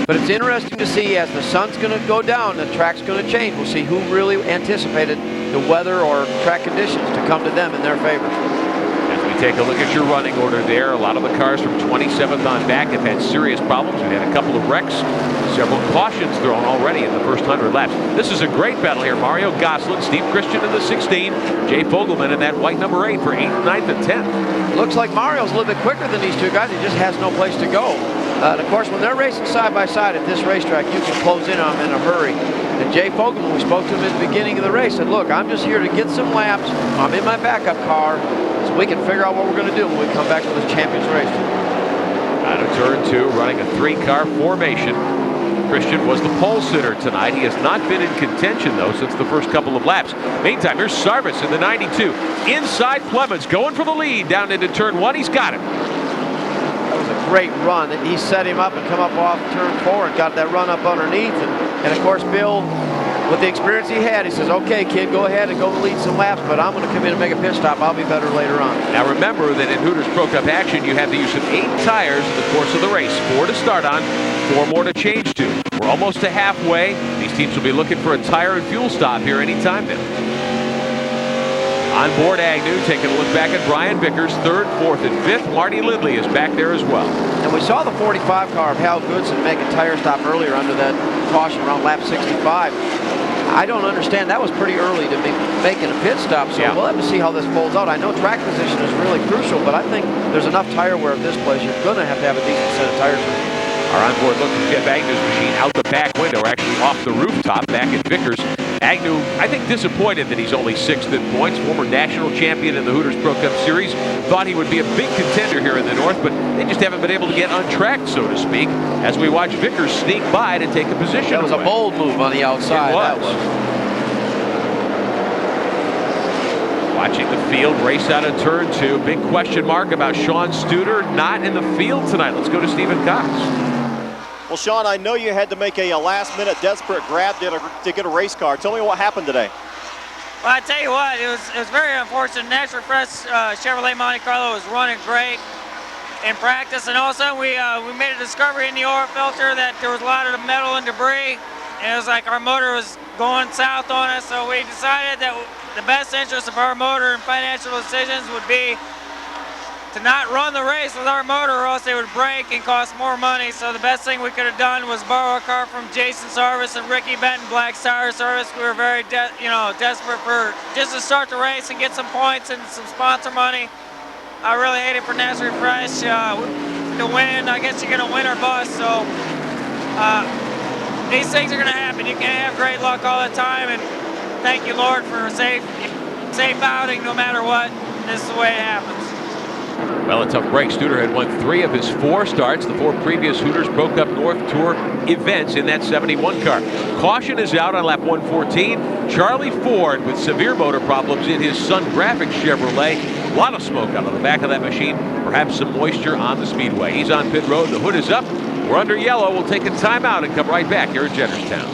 Speaker 5: But it's interesting to see as the sun's going to go down, the track's going to change. We'll see who really anticipated the weather or track conditions to come to them in their favor.
Speaker 2: As we take a look at your running order there, a lot of the cars from 27th on back have had serious problems. We've had a couple of wrecks, several cautions thrown already in the first 100 laps. This is a great battle here. Mario Gosselin, Steve Christian in the 16, Jay Fogelman in that white number 8 for 8th, 9th, and 10th.
Speaker 5: Looks like Mario's a little bit quicker than these two guys. He just has no place to go. And of course, when they're racing side by side at this racetrack, you can close in on them in a hurry. And Jay Fogelman, we spoke to him at the beginning of the race, said, look, I'm just here to get some laps. I'm in my backup car, so we can figure out what we're going to do when we come back to this Champions race.
Speaker 2: Out of turn 2, running a 3-car formation. Christian was the pole sitter tonight. He has not been in contention, though, since the first couple of laps. Meantime, here's Sarvis in the 92. Inside Clemens, going for the lead down into turn 1. He's got it.
Speaker 5: That was a great run. He set him up and come up off turn 4 and got that run up underneath. And of course, Bill with the experience he had, he says, okay, kid, go ahead and go lead some laps, but I'm going to come in and make a pit stop. I'll be better later on.
Speaker 2: Now remember that in Hooters Pro Cup action, you have the use of 8 tires in the course of the race. 4 to start on, 4 more to change to. We're almost to halfway. These teams will be looking for a tire and fuel stop here anytime now. On board Agnew, taking a look back at Brian Vickers, 3rd, 4th, and 5th. Marty Lindley is back there as well.
Speaker 5: And we saw the 45 car of Hal Goodson make a tire stop earlier under that caution around lap 65. I don't understand. That was pretty early to be making a pit stop, so we'll have to see how this folds out. I know track position is really crucial, but I think there's enough tire wear at this place. You're going to have a decent set of tires.
Speaker 2: Our onboard look at Jeff Agnew's machine out the back window, actually off the rooftop back at Vickers. Agnew, I think, disappointed that he's only 6th in points. Former national champion in the Hooters Pro Cup Series. Thought he would be a big contender here in the North, but they just haven't been able to get untracked, so to speak, as we watch Vickers sneak by to take a position.
Speaker 5: That was a bold move on the outside.
Speaker 2: It was. Watching the field race out of turn 2. Big question mark about Sean Studer not in the field tonight. Let's go to Stephen Cox.
Speaker 3: Well, Sean, I know you had to make a last-minute desperate grab to get a race car. Tell me what happened today.
Speaker 15: Well, I tell you what, it was very unfortunate. Natural Fresh Chevrolet Monte Carlo was running great in practice, and all of a sudden we made a discovery in the oil filter that there was a lot of metal and debris, and it was like our motor was going south on us. So we decided that the best interest of our motor and financial decisions would be to not run the race with our motor, or else it would break and cost more money. So the best thing we could have done was borrow a car from Jason Sarvis and Ricky Benton, Black's Tire Service. We were very desperate for just to start the race and get some points and some sponsor money. I really hate it for Natural Fresh. To win, I guess you're going to win or bust. So these things are going to happen. You can't have great luck all the time. And thank you, Lord, for a safe outing no matter what. This is the way it happens.
Speaker 2: Well, a tough break. Studer had won 3 of his 4 starts, the 4 previous Hooters Pro Cup North Tour events in that 71 car. Caution is out on lap 114. Charlie Ford with severe motor problems in his Sun Graphics Chevrolet. A lot of smoke out of the back of that machine. Perhaps some moisture on the speedway. He's on pit road. The hood is up. We're under yellow. We'll take a timeout and come right back here at Jennerstown.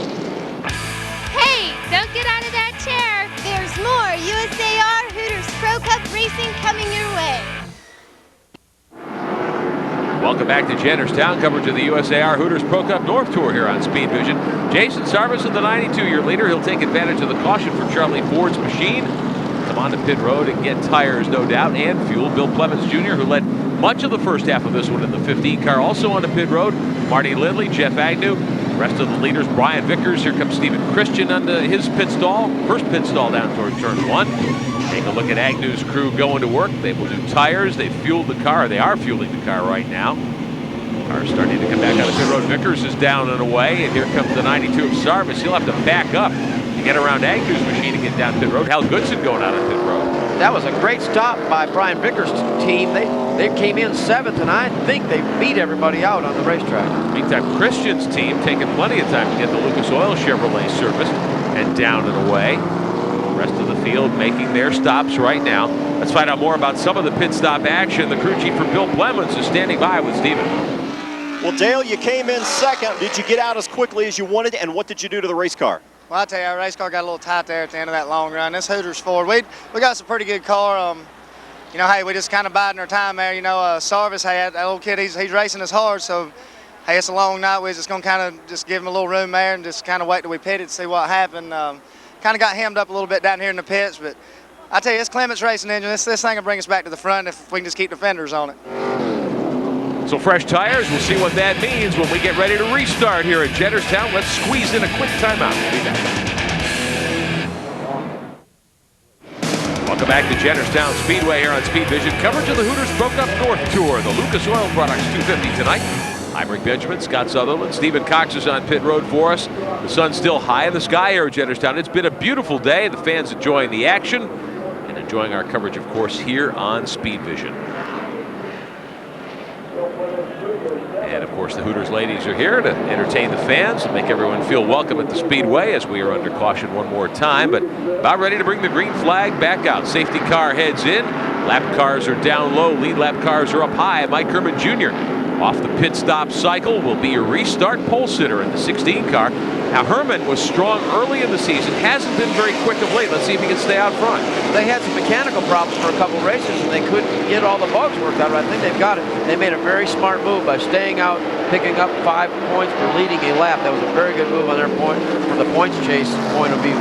Speaker 1: Hey, don't get out of that chair. There's more USAR Hooters Pro Cup racing coming your way.
Speaker 2: Welcome back to Jennerstown, coverage of the USAR Hooters Pro Cup North Tour here on Speed Vision. Jason Sarvis, the 92-year leader. He'll take advantage of the caution for Charlie Ford's machine. Come on to pit road and get tires, no doubt, and fuel. Bill Clemens Jr., who led much of the first half of this one in the 15 car, also on the pit road. Marty Lindley, Jeff Agnew, the rest of the leaders, Brian Vickers. Here comes Stephen Christian onto his pit stall. First pit stall down toward turn 1. Take a look at Agnew's crew going to work. They will do tires. They fueled the car. They are fueling the car right now. Car starting to come back out of pit road. Vickers is down and away, and here comes the 92 of Sarvis. He'll have to back up to get around Agnew's machine and get down pit road. Hal Goodson going out of pit road.
Speaker 5: That was a great stop by Brian Vickers' team. They came in 7th, and I think they beat everybody out on the racetrack.
Speaker 2: Meantime, Christian's team taking plenty of time to get the Lucas Oil Chevrolet serviced and down and away. The rest of the field making their stops right now. Let's find out more about some of the pit stop action. The crew chief for Bill Clemens is standing by with Stephen.
Speaker 3: Well, Dale, you came in 2nd. Did you get out as quickly as you wanted, and what did you do to the race car?
Speaker 16: Well, I tell you, our race car got a little tight there at the end of that long run. This Hooters Ford, we got some pretty good car. You know, hey, we just kind of biding our time there. You know, Sarvis, hey, that little kid, he's racing us hard, so hey, it's a long night. We're just gonna kind of just give him a little room there and just kind of wait till we pitted to see what happened. Kind of got hemmed up a little bit down here in the pits, but I tell you, it's Clements racing engine. This thing will bring us back to the front if we can just keep the fenders on it.
Speaker 2: So fresh tires, we'll see what that means when we get ready to restart here at Jennerstown. Let's squeeze in a quick timeout. We'll be back. Welcome back to Jennerstown Speedway here on Speed Vision. Coverage of the Hooters Pro Cup North Tour, the Lucas Oil Products 250 tonight. I'm Rick Benjamin, Scott Sutherland, Stephen Cox is on pit road for us. The sun's still high in the sky here at Jennerstown. It's been a beautiful day. The fans enjoying the action and enjoying our coverage, of course, here on Speed Vision. And of course, the Hooters ladies are here to entertain the fans and make everyone feel welcome at the Speedway as we are under caution one more time, but about ready to bring the green flag back out. Safety car heads in. Lap cars are down low. Lead lap cars are up high. Mike Kerman Jr. off the pit stop cycle will be your restart pole sitter in the 16 car Now, Herman was strong early in the season, hasn't been very quick of late. Let's see if he can stay out front.
Speaker 5: They had some mechanical problems for a couple races, and they couldn't get all the bugs worked out. I think they've got it. They made a very smart move by staying out, picking up 5 points for leading a lap. That was a very good move on their point, from the points chase point of view.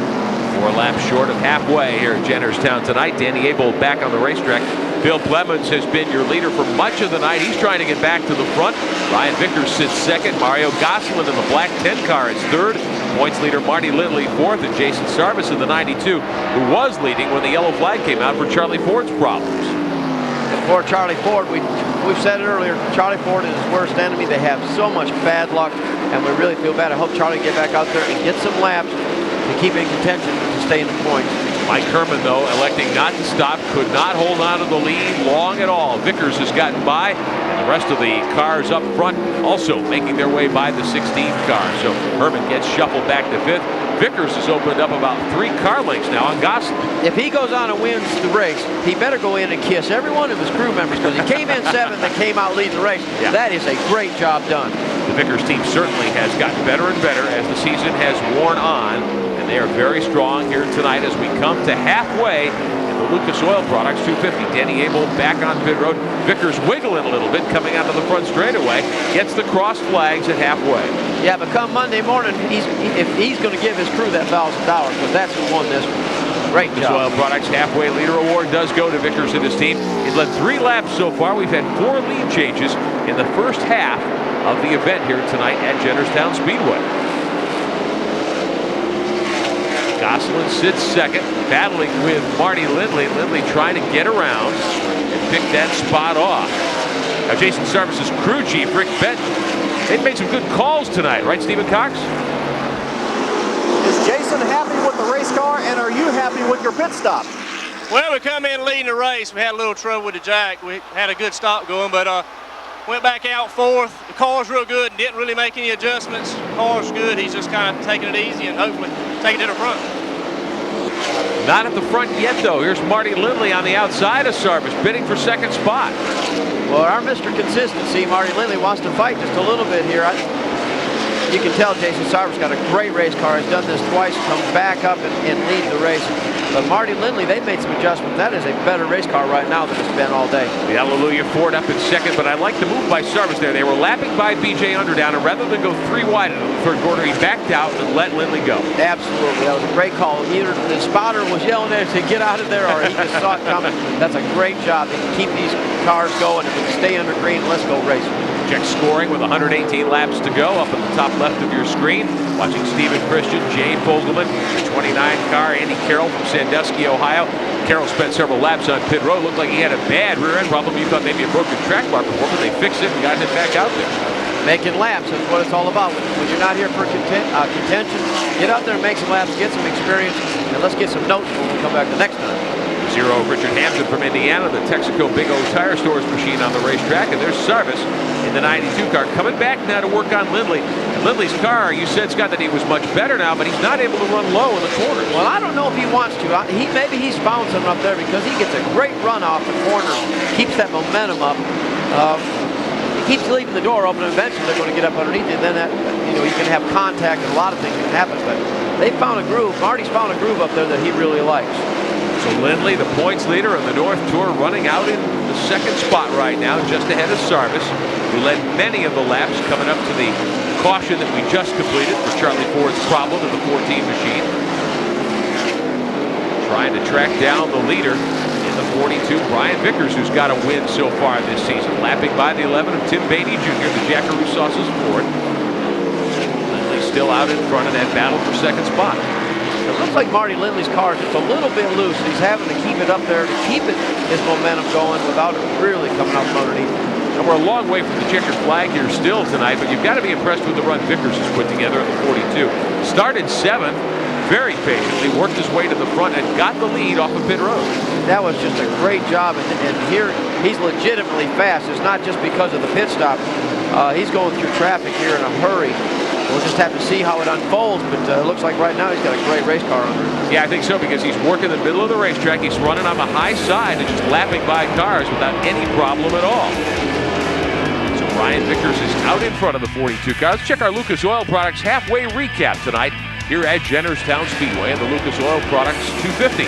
Speaker 2: 4 laps short of halfway here at Jennerstown tonight. Danny Abel back on the racetrack. Bill Clemens has been your leader for much of the night. He's trying to get back to the front. Ryan Vickers sits second. Mario Gosselin in the black 10 car is third. Points leader Marty Lindley fourth, and Jason Sarvis in the 92, who was leading when the yellow flag came out for Charlie Ford's problems.
Speaker 5: And for Charlie Ford, we've said it earlier, Charlie Ford is his worst enemy. They have so much bad luck, and we really feel bad. I hope Charlie can get back out there and get some laps to keep in contention to stay in the points.
Speaker 2: Mike Herman, though, electing not to stop, could not hold on to the lead long at all. Vickers has gotten by, and the rest of the cars up front also making their way by the 16th car. So Herman gets shuffled back to 5th. Vickers has opened up about 3 car lengths now on Gosselin.
Speaker 5: If he goes on and wins the race, he better go in and kiss every one of his crew members, because he came in 7th and came out leading the race.
Speaker 2: Yeah.
Speaker 5: That is a great job done.
Speaker 2: The Vickers team certainly has gotten better and better as the season has worn on. And they are very strong here tonight as we come to halfway in the Lucas Oil Products 250. Danny Abel back on pit road. Vickers wiggling a little bit coming out of the front straightaway. Gets the cross flags at halfway.
Speaker 5: Yeah, but come Monday morning, if he's going to give his crew that $1,000, because that's who won this one. Great job.
Speaker 2: Lucas Oil Products halfway leader award does go to Vickers and his team. He's led 3 laps so far. We've had 4 lead changes in the first half of the event here tonight at Jennerstown Speedway. Gosselin sits second, battling with Marty Lindley. Lindley trying to get around and pick that spot off. Now Jason Sarvis's crew chief, Rick Benton, they've made some good calls tonight, right, Stephen Cox?
Speaker 17: Is Jason happy with the race car, and are you happy with your pit stop?
Speaker 18: Well, we come in leading the race. We had a little trouble with the jack. We had a good stop going, but went back out 4th. The car's real good and didn't really make any adjustments. The car's good. He's just kind of taking it easy and hopefully taking it to the front.
Speaker 2: Not at the front yet, though. Here's Marty Lindley on the outside of Sarvis, bidding for 2nd spot.
Speaker 5: Well, our Mr. Consistency, Marty Lindley, wants to fight just a little bit here. You can tell Jason Sarvis got a great race car. He's done this twice, comes back up and lead the race. But Marty Lindley, they made some adjustments. That is a better race car right now than it's been all day.
Speaker 2: The Hallelujah Ford up in 2nd, but I like the move by Sarvis there. They were lapping by B.J. Underdown, and rather than go 3 wide in the 3rd quarter, he backed out and let Lindley go.
Speaker 5: Absolutely. That was a great call. Either the spotter was yelling at him to get out of there, or he just saw it coming. That's a great job. They can keep these cars going. If we can stay under green, let's go racing.
Speaker 2: Check scoring with 118 laps to go up in the top left of your screen. Watching Stephen Christian, Jay Fogelman, the 29 car, Andy Carroll from Sandusky, Ohio. Carroll spent several laps on pit road. Looked like he had a bad rear end problem. You thought maybe a broken track bar before, but they fixed it and got him back out there.
Speaker 5: Making laps, that's what it's all about. When you're not here for contention, get out there and make some laps, get some experience, and let's get some notes when we come back the next time.
Speaker 2: 0 Richard Hampton from Indiana, the Texaco Big O Tire Stores machine on the racetrack, and there's Sarvis in the 92 car coming back now to work on Lindley. And Lindley's car, you said, Scott, that he was much better now, but he's not able to run low in the corners.
Speaker 5: Well, I don't know if he wants to. Maybe he's found something up there because he gets a great run off the corners, keeps that momentum up. He keeps leaving the door open, and eventually they're going to get up underneath you, and then you can have contact and a lot of things can happen. But they found a groove. Marty's found a groove up there that he really likes.
Speaker 2: So Lindley, the points leader of the North Tour, running out in the 2nd spot right now, just ahead of Sarvis, who led many of the laps coming up to the caution that we just completed for Charlie Ford's problem in the 14 machine. Trying to track down the leader in the 42, Brian Vickers, who's got a win so far this season, lapping by the 11 of Tim Beatty Jr., the Jackaroo Sauces Ford. Lindley still out in front of that battle for 2nd spot.
Speaker 5: It looks like Marty Lindley's car is just a little bit loose. He's having to keep it up there to keep his momentum going without it really coming out from underneath.
Speaker 2: And we're a long way from the checkered flag here still tonight, but you've got to be impressed with the run Vickers has put together in the 42. Started 7th, very patiently, worked his way to the front and got the lead off of pit road.
Speaker 5: That was just a great job, and here he's legitimately fast. It's not just because of the pit stop. He's going through traffic here in a hurry. We'll just have to see how it unfolds, but it looks like right now he's got a great race car under him.
Speaker 2: Yeah, I think so, because he's working the middle of the racetrack. He's running on the high side and just lapping by cars without any problem at all. So Brian Vickers is out in front of the 42 car. Let's check our Lucas Oil Products halfway recap tonight here at Jennerstown Speedway and the Lucas Oil Products 250.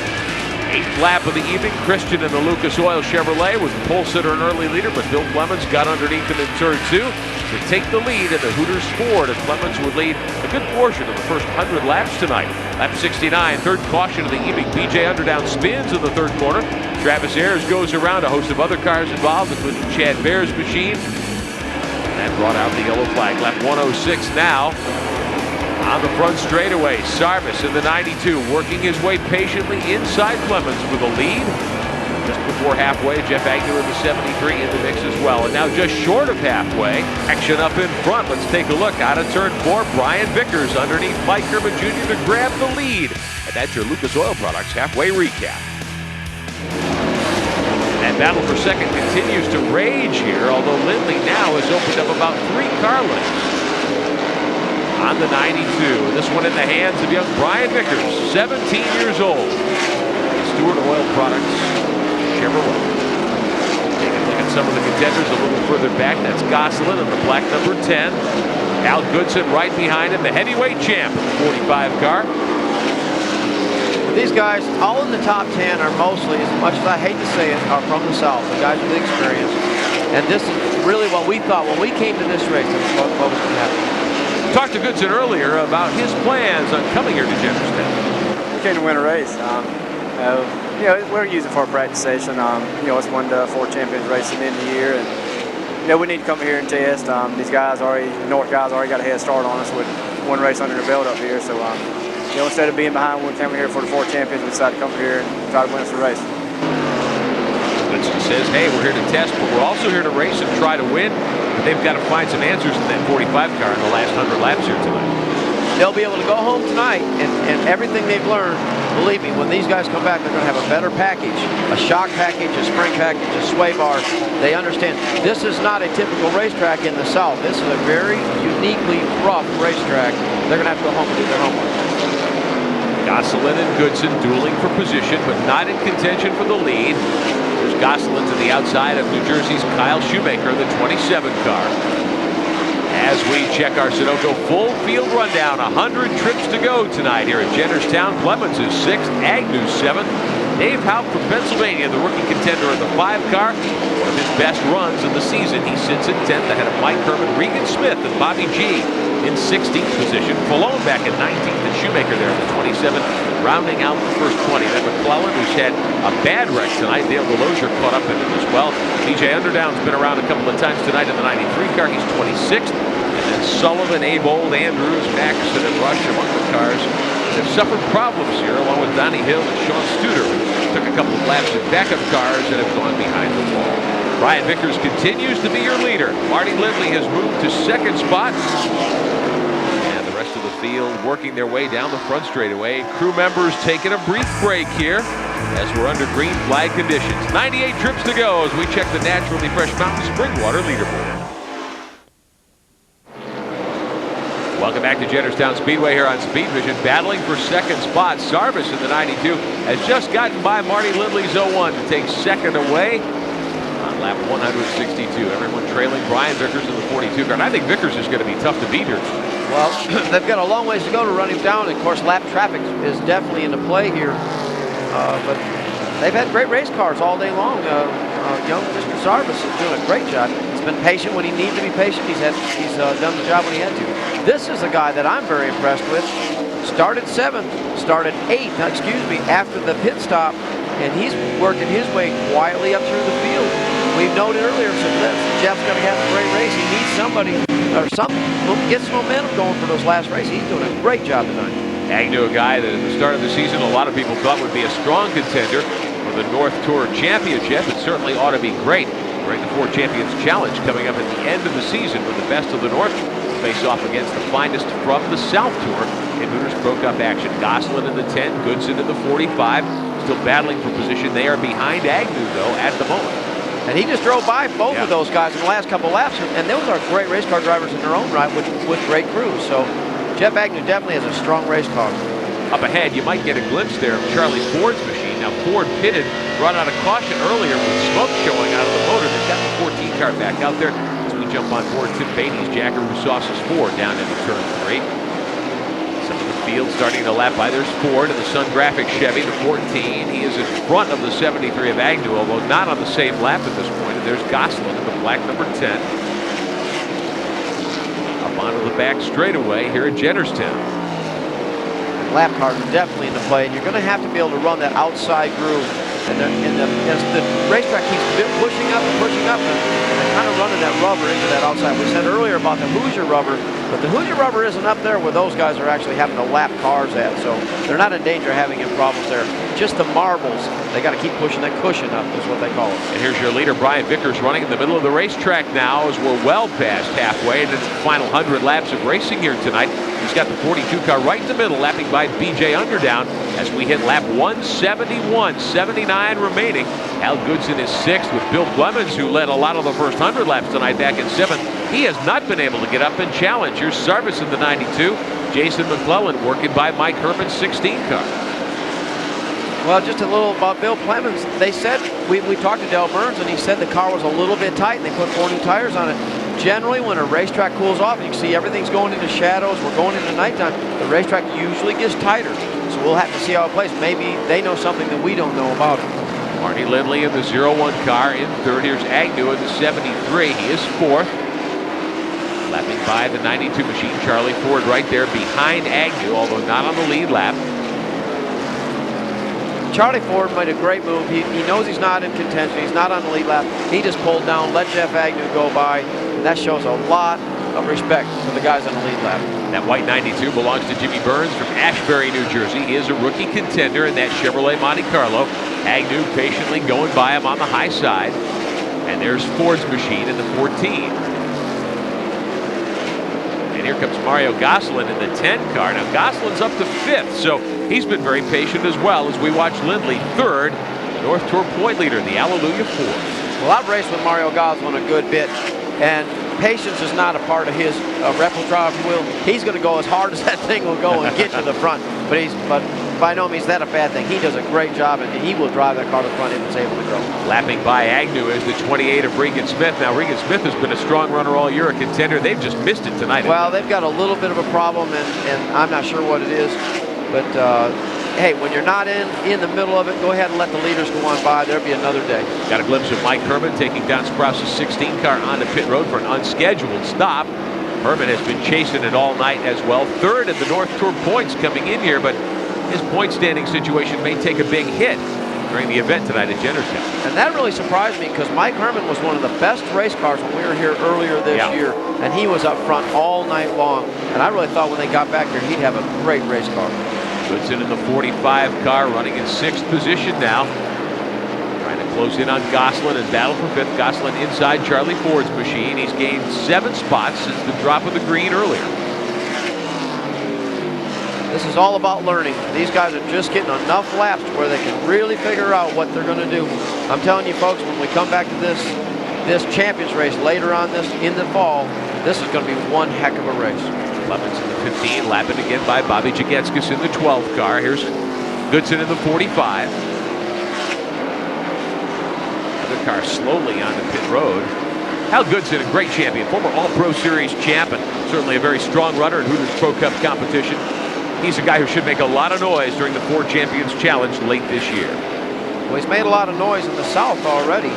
Speaker 2: 8th lap of the evening, Christian in the Lucas Oil Chevrolet was the pole sitter and early leader, but Bill Clemens got underneath him in turn 2 to take the lead in the Hooters Ford, and Clemens would lead a good portion of the first 100 laps tonight. Lap 69, third caution of the evening. BJ Underdown spins in the third corner. Travis Ayers goes around, a host of other cars involved, including Chad Baer's machine. And that brought out the yellow flag. Lap 106 now. On the front straightaway, Sarvis in the 92, working his way patiently inside Clemens with a lead. Just before halfway, Jeff Agnew in the 73 in the mix as well. And now just short of halfway, action up in front. Let's take a look. Out of turn 4, Brian Vickers underneath Mike Kerman Jr. to grab the lead. And that's your Lucas Oil Products halfway recap. And battle for second continues to rage here, although Lindley now has opened up about 3 car lengths on the 92. This one in the hands of young Brian Vickers, 17 years old. Stewart Oil Products Chevrolet. Taking a look at some of the contenders a little further back. That's Gosselin in the black number 10. Al Goodson right behind him, the heavyweight champ in the 45 car.
Speaker 5: These guys, all in the top 10, are mostly, as much as I hate to say it, are from the South. The guys with the experience. And this is really what we thought when we came to this race. What was going to happen.
Speaker 2: Talked to Goodson earlier about his plans on coming here to Jennerstown.
Speaker 19: We came to win a race. You know, we're using for a practice station. You know, it's 1 to 4 champions race at the end of the year, and you know we need to come here and test. These guys already, North guys already got a head start on us with 1 race under their belt up here. So you know, instead of being behind when we came here for the 4 champions, we decided to come here and try to win us a race.
Speaker 2: Goodson says, hey, we're here to test, but we're also here to race and try to win. But they've got to find some answers in that 45 car in the last 100 laps here tonight.
Speaker 5: They'll be able to go home tonight, and everything they've learned, believe me, when these guys come back, they're going to have a better package, a shock package, a spring package, a sway bar. They understand this is not a typical racetrack in the South. This is a very uniquely rough racetrack. They're going to have to go home and do their homework.
Speaker 2: Gosselin and Goodson dueling for position, but not in contention for the lead. There's Gosselin to the outside of New Jersey's Kyle Shoemaker, the 27 car. As we check our Sunoco full field rundown, 100 trips to go tonight here at Jennerstown. Clemens is 6th, Agnew 7th. Dave Houck from Pennsylvania, the rookie contender in the 5 car. One of his best runs of the season. He sits at 10th ahead of Mike Kerman, Regan Smith, and Bobby G in 16th position. Falone back at 19th, and Shoemaker there in the 27th, rounding out the first 20. Then McClellan, who's had a bad wreck tonight. Dale Delosier caught up in it as well. BJ Underdown's been around a couple of times tonight in the 93 car. He's 26th. And then Sullivan, Abold, Andrews, Maxson, and Rush among the cars that have suffered problems here, along with Donnie Hill and Sean Studer, who took a couple of laps in backup cars and have gone behind the wall. Brian Vickers continues to be your leader. Marty Lindley has moved to 2nd spot. And the rest of the field working their way down the front straightaway. Crew members taking a brief break here as we're under green flag conditions. 98 trips to go as we check the naturally fresh Mountain Spring Water leaderboard. Welcome back to Jennerstown Speedway here on Speed Vision. Battling for 2nd spot, Sarvis in the 92 has just gotten by Marty Lindley's 01 to take 2nd away on lap 162. Everyone trailing Brian Vickers in the 42 car. And I think Vickers is going to be tough to beat here.
Speaker 5: Well, they've got a long ways to go to run him down. Of course, lap traffic is definitely into play here. But they've had great race cars all day long. Young Mr. Sarvis is doing a great job. He's been patient when he needed to be patient. He's done the job when he had to. This is a guy that I'm very impressed with. Started 7th, started 8th, after the pit stop, and he's working his way quietly up through the field. We've noted earlier, so Jeff's going to have a great race. He needs somebody or something to get some momentum going for those last races. He's doing a great job tonight.
Speaker 2: Agnew, a guy that at the start of the season a lot of people thought would be a strong contender for the North Tour Championship. It certainly ought to be great. During the 4 Champions Challenge coming up at the end of the season with the best of the North face off against the finest from the South Tour in Hooters Pro Cup action. Gosselin in the 10, Goodson in the 45, still battling for position. They are behind Agnew, though, at the moment.
Speaker 5: And he just drove by both of those guys in the last couple laps, and those are great race car drivers in their own right with great crews. So Jeff Agnew definitely has a strong race car.
Speaker 2: Up ahead, you might get a glimpse there of Charlie Ford's machine. Now, Ford pitted, brought out a caution earlier with smoke showing out of the motor. They've got the 14 car back out there. As we jump on board Tim Beatty's Jacker Roussos' Ford down into turn 3. Some of the field starting to lap by. There's Ford and the Sun Graphics Chevy, the 14. He is in front of the 73 of Agnew, although not on the same lap at this point. And there's Gosselin in the black number 10. Up onto the back straightaway here at Jennerstown.
Speaker 5: Lap cars are definitely in the play, and you're going to have to be able to run that outside groove. And as the racetrack keeps pushing up, and they're kind of running that rubber into that outside. We said earlier about the Hoosier rubber, but the Hoosier rubber isn't up there where those guys are actually having to lap cars at, so they're not in danger of having any problems there. Just the marbles, they got to keep pushing that cushion up, is what they call it.
Speaker 2: And here's your leader, Brian Vickers, running in the middle of the racetrack now as we're well past halfway into the final 100 laps of racing here tonight. He's got the 42 car right in the middle, lapping by BJ Underdown as we hit lap 171, 79 remaining. Hal Goodson is 6th with Bill Clemens, who led a lot of the first 100 laps tonight back in 7th. He has not been able to get up and challenge. Here's Sarvis in the 92. Jason McClellan working by Mike Herman's 16 car.
Speaker 5: Well, just a little about Bill Clemens. They said, we talked to Dale Burns, and he said the car was a little bit tight, and they put 4 new tires on it. Generally, when a racetrack cools off, you can see everything's going into shadows, we're going into nighttime, the racetrack usually gets tighter. So we'll have to see how it plays. Maybe they know something that we don't know about it.
Speaker 2: Marty Lindley in the 01 car in 3rd. Here's Agnew in the 73. He is 4th. Lapping by the 92 machine, Charlie Ford right there behind Agnew, although not on the lead lap.
Speaker 5: Charlie Ford made a great move. He knows he's not in contention. He's not on the lead lap. He just pulled down, let Jeff Agnew go by. And that shows a lot of respect for the guys on the lead lap.
Speaker 2: That white 92 belongs to Jimmy Burns from Ashbury, New Jersey. He is a rookie contender in that Chevrolet Monte Carlo. Agnew patiently going by him on the high side. And there's Ford's machine in the 14. And here comes Mario Gosselin in the 10 car. Now Gosselin's up to 5th, so he's been very patient as well as we watch Lindley 3rd, the North Tour point leader in the Alleluia 4.
Speaker 5: Well, I've raced with Mario Gosselin a good bit, and patience is not a part of his repertoire, if you will. He's going to go as hard as that thing will go and get to the front, but by no means that a bad thing. He does a great job, and he will drive that car to the front if it's able to go.
Speaker 2: Lapping by Agnew is the 28 of Regan Smith. Now, Regan Smith has been a strong runner all year, a contender. They've just missed it tonight.
Speaker 5: Well, they've got a little bit of a problem, and I'm not sure what it is. But, hey, when you're not in the middle of it, go ahead and let the leaders go on by. There'll be another day.
Speaker 2: Got a glimpse of Mike Herman taking down Sprouse's 16 car onto pit road for an unscheduled stop. Herman has been chasing it all night as well. 3rd in the North Tour points coming in here, but his point standing situation may take a big hit during the event tonight at Jennerstown.
Speaker 5: And that really surprised me because Mike Herman was one of the best race cars when we were here earlier this year, and he was up front all night long. And I really thought when they got back here, he'd have a great race car.
Speaker 2: Goodson in the 45 car, running in 6th position now. Trying to close in on Gosselin and battle for 5th. Gosselin inside Charlie Ford's machine. He's gained 7 spots since the drop of the green earlier.
Speaker 5: This is all about learning. These guys are just getting enough laps to where they can really figure out what they're going to do. I'm telling you folks, when we come back to this Champions race later on in the fall, this is going to be one heck of a race.
Speaker 2: Clemens in the 15, lapping again by Bobby Jagetskis in the 12 car. Here's Goodson in the 45. Another car slowly on the pit road. Hal Goodson, a great champion, former All-Pro Series champ, and certainly a very strong runner in Hooters Pro Cup competition. He's a guy who should make a lot of noise during the 4 Champions Challenge late this year.
Speaker 5: Well, he's made a lot of noise in the South already.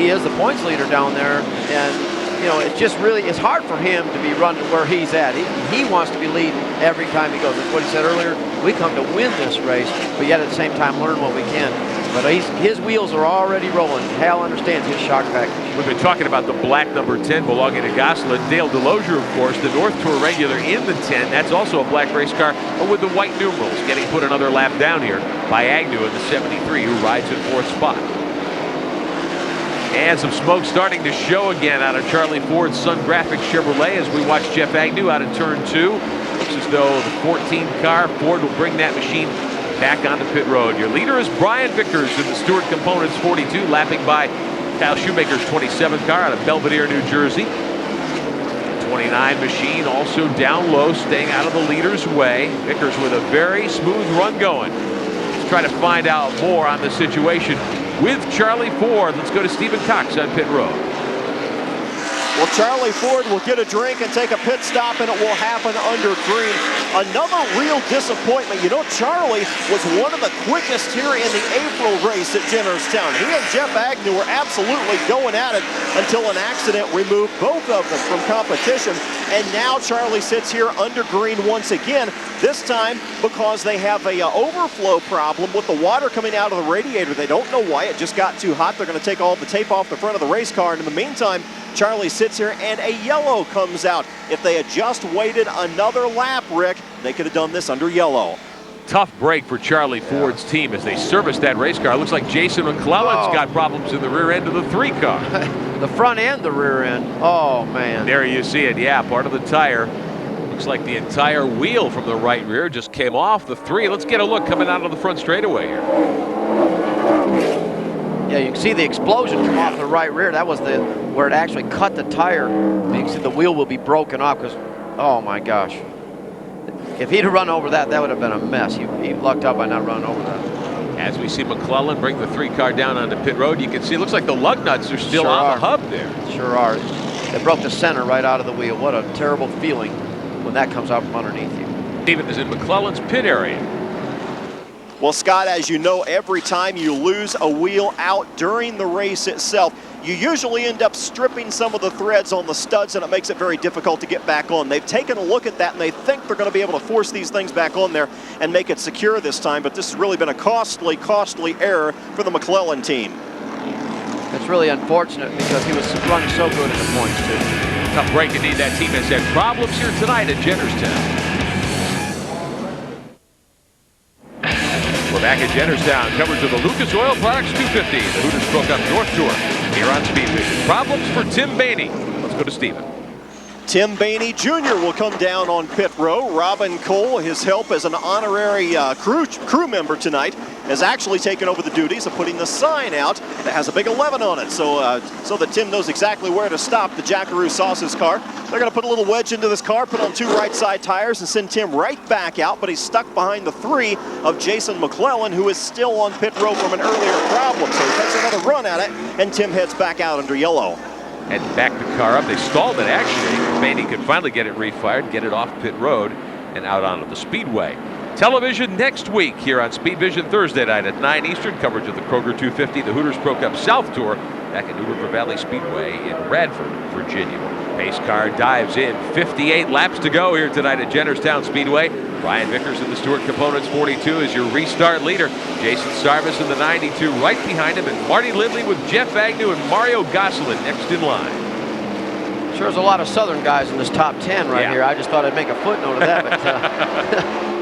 Speaker 5: He is the points leader down there, and you know, it's hard for him to be running where he's at. He wants to be leading every time he goes. That's what he said earlier. We come to win this race, but yet at the same time learn what we can. But his wheels are already rolling. Hal understands his shock package.
Speaker 2: We've been talking about the black number 10 belonging to Gosselin. Dale DeLozier, of course, the North Tour regular in the 10. That's also a black race car with the white numerals, getting put another lap down here by Agnew in the 73, who rides in 4th spot. And some smoke starting to show again out of Charlie Ford's Sun Graphics Chevrolet as we watch Jeff Agnew out in turn 2. Looks as though the 14 car, Ford will bring that machine back onto pit road. Your leader is Brian Vickers in the Stewart Components 42, lapping by Kyle Shoemaker's 27 car out of Belvedere, New Jersey. 29 machine also down low, staying out of the leader's way. Vickers with a very smooth run going. Let's try to find out more on the situation with Charlie Ford. Let's go to Stephen Cox on pit road.
Speaker 3: Well, Charlie Ford will get a drink and take a pit stop, and it will happen under green. Another real disappointment. You know, Charlie was one of the quickest here in the April race at Jennerstown. He and Jeff Agnew were absolutely going at it until an accident removed both of them from competition. And now Charlie sits here under green once again, this time because they have a overflow problem with the water coming out of the radiator. They don't know why. It just got too hot. They're going to take all the tape off the front of the race car. And in the meantime, Charlie sits here and a yellow comes out. If they had just waited another lap, Rick, they could have done this under yellow.
Speaker 2: Tough break for Charlie Ford's team as they service that race car. Looks like Jason McClellan's got problems in the rear end of the 3 car.
Speaker 5: The front and the rear end. Oh, man.
Speaker 2: There you see it. Yeah, part of the tire. Looks like the entire wheel from the right rear just came off the 3. Let's get a look coming out of the front straightaway here.
Speaker 5: Yeah, you can see the explosion come off the right rear. That was where it actually cut the tire. You can see the wheel will be broken off because, oh my gosh. If he'd have run over that, that would have been a mess. He lucked out by not running over that.
Speaker 2: As we see McClellan bring the 3 car down onto pit road, you can see it looks like the lug nuts are still on the hub there.
Speaker 5: Sure are. They broke the center right out of the wheel. What a terrible feeling when that comes out from underneath you.
Speaker 2: Steven is in McClellan's pit area.
Speaker 3: Well, Scott, as you know, every time you lose a wheel out during the race itself, you usually end up stripping some of the threads on the studs, and it makes it very difficult to get back on. They've taken a look at that, and they think they're going to be able to force these things back on there and make it secure this time, but this has really been a costly error for the McClellan team.
Speaker 5: It's really unfortunate because he was running so good in the points, too.
Speaker 2: Tough break indeed. That team has had problems here tonight at Jennerstown. We're back at Jennerstown. Coverage of the Lucas Oil Products 250, the Hooters Pro Cup North Tour here on Speed Vision. Problems for Tim Bainey. Let's go to Steven.
Speaker 3: Tim Bainey Jr. will come down on pit row. Robin Cole, his help as an honorary crew member tonight, has actually taken over the duties of putting the sign out that has a big 11 on it, so that Tim knows exactly where to stop the Jackaroo Sauces car. They're going to put a little wedge into this car, put on 2 right side tires, and send Tim right back out, but he's stuck behind the 3 of Jason McClellan, who is still on pit row from an earlier problem. So he takes another run at it, and Tim heads back out under yellow.
Speaker 2: And back the car up. They stalled it, actually. Bainey could finally get it refired, get it off pit road, and out onto the Speedway. Television next week here on Speed Vision Thursday night at 9 Eastern. Coverage of the Kroger 250, the Hooters Pro Cup South Tour, back at New River Valley Speedway in Radford, Virginia. Pace car dives in. 58 laps to go here tonight at Jennerstown Speedway. Ryan Vickers in the Stewart Components 42 is your restart leader. Jason Sarvis in the 92 right behind him, and Marty Lindley with Jeff Agnew and Mario Gosselin next in line.
Speaker 5: Sure, there's a lot of Southern guys in this top 10 right here. I just thought I'd make a footnote of that.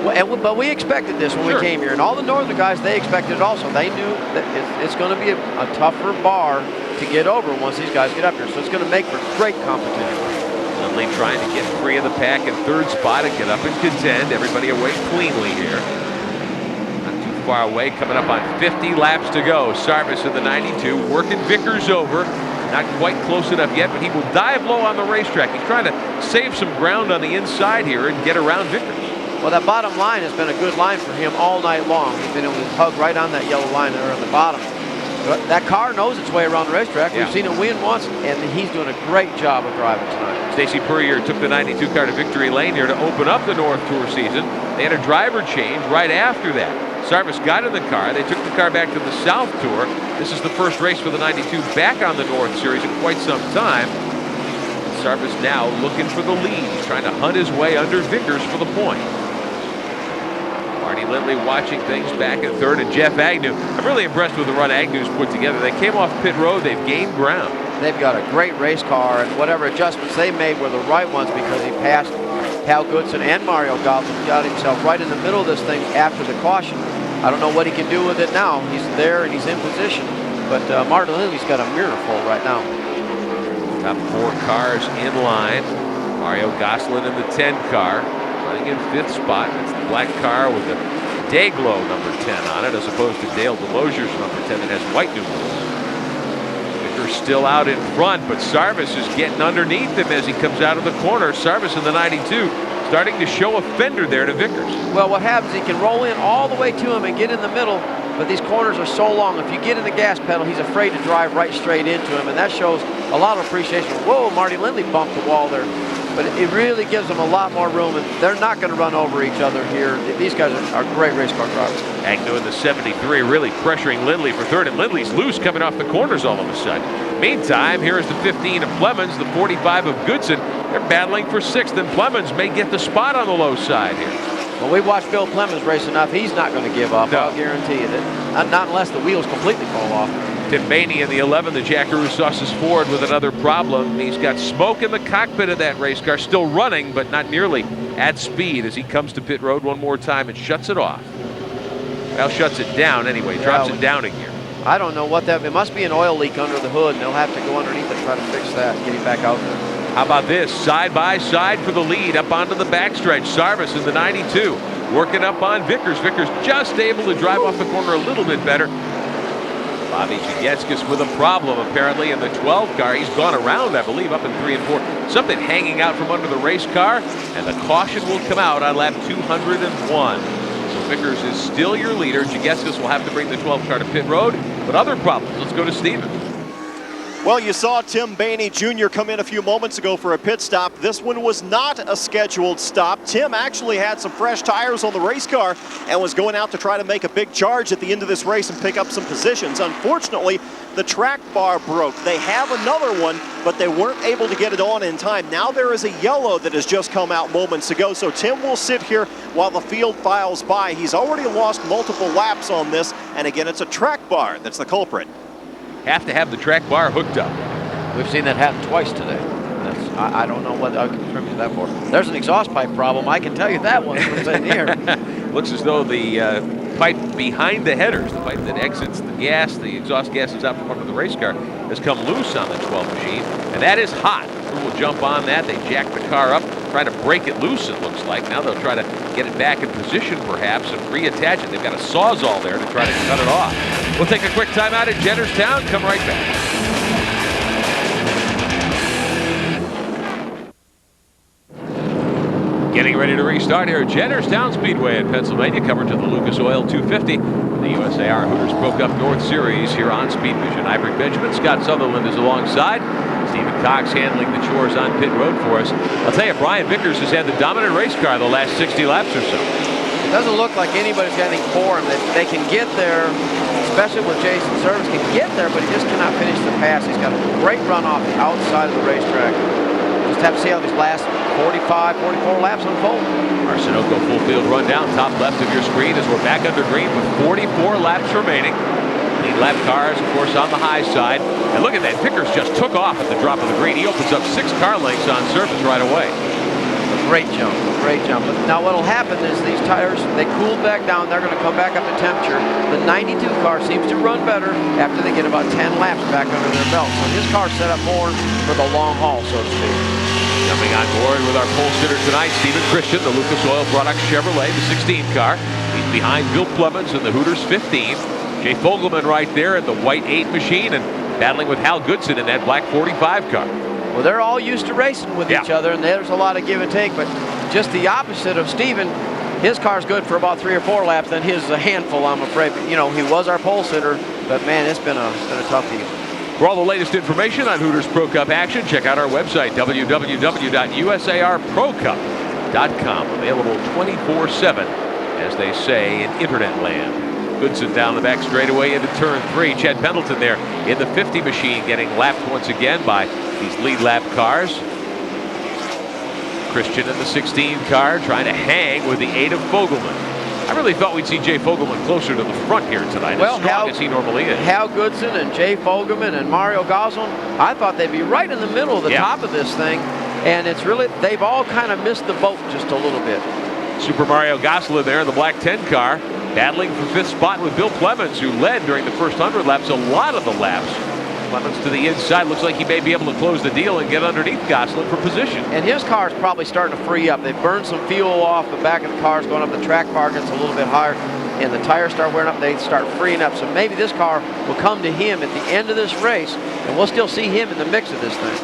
Speaker 5: But we expected this when we came here, and all the Northern guys, they expected it also. They knew that it's going to be a tougher bar to get over once these guys get up here, so it's going to make for great competition.
Speaker 2: Lindley trying to get free of the pack in 3rd spot and get up and contend. Everybody away cleanly here. Not too far away, coming up on 50 laps to go. Sarvis in the 92, working Vickers over. Not quite close enough yet, but he will dive low on the racetrack. He's trying to save some ground on the inside here and get around Vickers.
Speaker 5: Well, that bottom line has been a good line for him all night long. He's been able to hug right on that yellow line there at the bottom. But that car knows its way around the racetrack. We've seen it win once, and he's doing a great job of driving tonight.
Speaker 2: Stacy Purrier took the 92 car to victory lane here to open up the North Tour season. They had a driver change right after that. Sarvis got in the car. They took the car back to the South Tour. This is the first race for the 92 back on the North Series in quite some time. Sarvis now looking for the lead. He's trying to hunt his way under Vickers for the point. Marty Lindley watching things back in 3rd, and Jeff Agnew. I'm really impressed with the run Agnew's put together. They came off pit road. They've gained ground.
Speaker 5: They've got a great race car, and whatever adjustments they made were the right ones because he passed Hal Goodson and Mario Gosselin. Got himself right in the middle of this thing after the caution. I don't know what he can do with it now. He's there and he's in position, but Marty Lindley's got a mirror full right now.
Speaker 2: Top 4 cars in line. Mario Gosselin in the 10 car, running in 5th spot. It's the black car with the Dayglow number 10 on it, as opposed to Dale DeLogier's number 10 that has white numerals. Vickers still out in front, but Sarvis is getting underneath him as he comes out of the corner. Sarvis in the 92 starting to show a fender there to Vickers.
Speaker 5: Well, what happens, he can roll in all the way to him and get in the middle, but these corners are so long. If you get in the gas pedal, he's afraid to drive right straight into him, and that shows a lot of appreciation. Whoa, Marty Lindley bumped the wall there. But it really gives them a lot more room, and they're not going to run over each other here. These guys are great race car drivers.
Speaker 2: Agnew in the 73 really pressuring Lindley for third, and Lindley's loose coming off the corners all of a sudden. Meantime, here is the 15 of Plemons, the 45 of Goodson. They're battling for sixth, and Plemons may get the spot on the low side here.
Speaker 5: Well, we watched Bill Plemons race enough. He's not going to give up. No. I'll guarantee you that. Not unless the wheels completely fall off.
Speaker 2: Tim Bainey in the 11, the Jackaroo Sauces Ford with another problem. He's got smoke in the cockpit of that race car, still running, but not nearly at speed as he comes to pit road one more time and shuts it off. Well, shuts it down anyway, drops it down a gear.
Speaker 5: I don't know what that, it must be an oil leak under the hood, and they'll have to go underneath and try to fix that, get him back out there.
Speaker 2: How about this, side by side for the lead up onto the backstretch. Sarvis in the 92, working up on Vickers. Vickers just able to drive off the corner a little bit better. Bobby Chigetskas with a problem apparently in the 12 car. He's gone around, I believe, up in 3 and 4. Something hanging out from under the race car, and the caution will come out on lap 201. So Vickers is still your leader. Chigetskas will have to bring the 12 car to pit road, but other problems. Let's go to Steven.
Speaker 3: Well, you saw Tim Bainey Jr. come in a few moments ago for a pit stop. This one was not a scheduled stop. Tim actually had some fresh tires on the race car and was going out to try to make a big charge at the end of this race and pick up some positions. Unfortunately, the track bar broke. They have another one, but they weren't able to get it on in time. Now there is a yellow that has just come out moments ago, so Tim will sit here while the field files by. He's already lost multiple laps on this, and again, it's a track bar that's the culprit.
Speaker 2: Have to have the track bar hooked up.
Speaker 5: We've seen that happen twice today. I don't know what I can attribute that for. There's an exhaust pipe problem. I can tell you that one from sitting here.
Speaker 2: Looks as though the pipe behind the headers, the pipe that exits the gas, the exhaust gases out from under the race car, has come loose on the 12 machine, and that is hot. Crew will jump on that. They jack the car up, try to break it loose, it looks like. Now they'll try to get it back in position, perhaps, and reattach it. They've got a Sawzall there to try to cut it off. We'll take a quick time out at Jennerstown. Come right back. Getting ready to restart here at Jennerstown Speedway in Pennsylvania. Coverage of the Lucas Oil 250. The USAR Hooters Pro Cup North Series here on Speed Vision. I'm Rick Benjamin. Scott Sutherland is alongside. Stephen Cox handling the chores on pit road for us. I'll tell you, Brian Vickers has had the dominant race car the last 60 laps or so.
Speaker 5: It doesn't look like anybody's got anything for him. They can get there, especially with Jason Service, can get there, but he just cannot finish the pass. He's got a great run off the outside of the racetrack. Just have to see how these last 45, 44 laps unfold.
Speaker 2: Our Sunoco full field rundown, top left of your screen as we're back under green with 44 laps remaining. Lead lap cars, of course, on the high side. And look at that, Vickers just took off at the drop of the green. He opens up 6 car lengths on surface right away.
Speaker 5: Great jump, great jump. But now what'll happen is these tires, they cool back down. They're going to come back up in temperature. The 92 car seems to run better after they get about 10 laps back under their belt. So his car's set up more for the long haul, so to speak.
Speaker 2: Coming on board with our pole sitter tonight, Stephen Christian, the Lucas Oil Products Chevrolet, the 16 car. He's behind Bill Plemons in the Hooters 15. Jay Fogelman right there in the white 8 machine and battling with Hal Goodson in that black 45 car.
Speaker 5: Well, they're all used to racing with each other, and there's a lot of give and take, but just the opposite of Steven. His car's good for about 3 or 4 laps, then his is a handful, I'm afraid. But, you know, he was our pole sitter, but man, it's been a tough deal.
Speaker 2: For all the latest information on Hooters Pro Cup action, check out our website, www.usarprocup.com. Available 24/7, as they say in internet land. Goodson down the back straightaway into turn 3. Chad Pendleton there in the 50 machine getting lapped once again by these lead lap cars. Christian in the 16 car trying to hang with the 8 of Fogelman. I really thought we'd see Jay Fogelman closer to the front here tonight, as strong as he normally is.
Speaker 5: Hal Goodson and Jay Fogelman and Mario Goslin, I thought they'd be right in the middle of the top of this thing. And it's really, they've all kind of missed the boat just a little bit.
Speaker 2: Super Mario Goslin there in the black 10 car, battling for 5th spot with Bill Plemons, who led during the first 100 laps, a lot of the laps. Plemons to the inside, looks like he may be able to close the deal and get underneath Goslin for position.
Speaker 5: And his car's probably starting to free up. They've burned some fuel off the back of the cars, going up the track bar gets a little bit higher, and the tires start wearing up, they start freeing up. So maybe this car will come to him at the end of this race, and we'll still see him in the mix of this thing.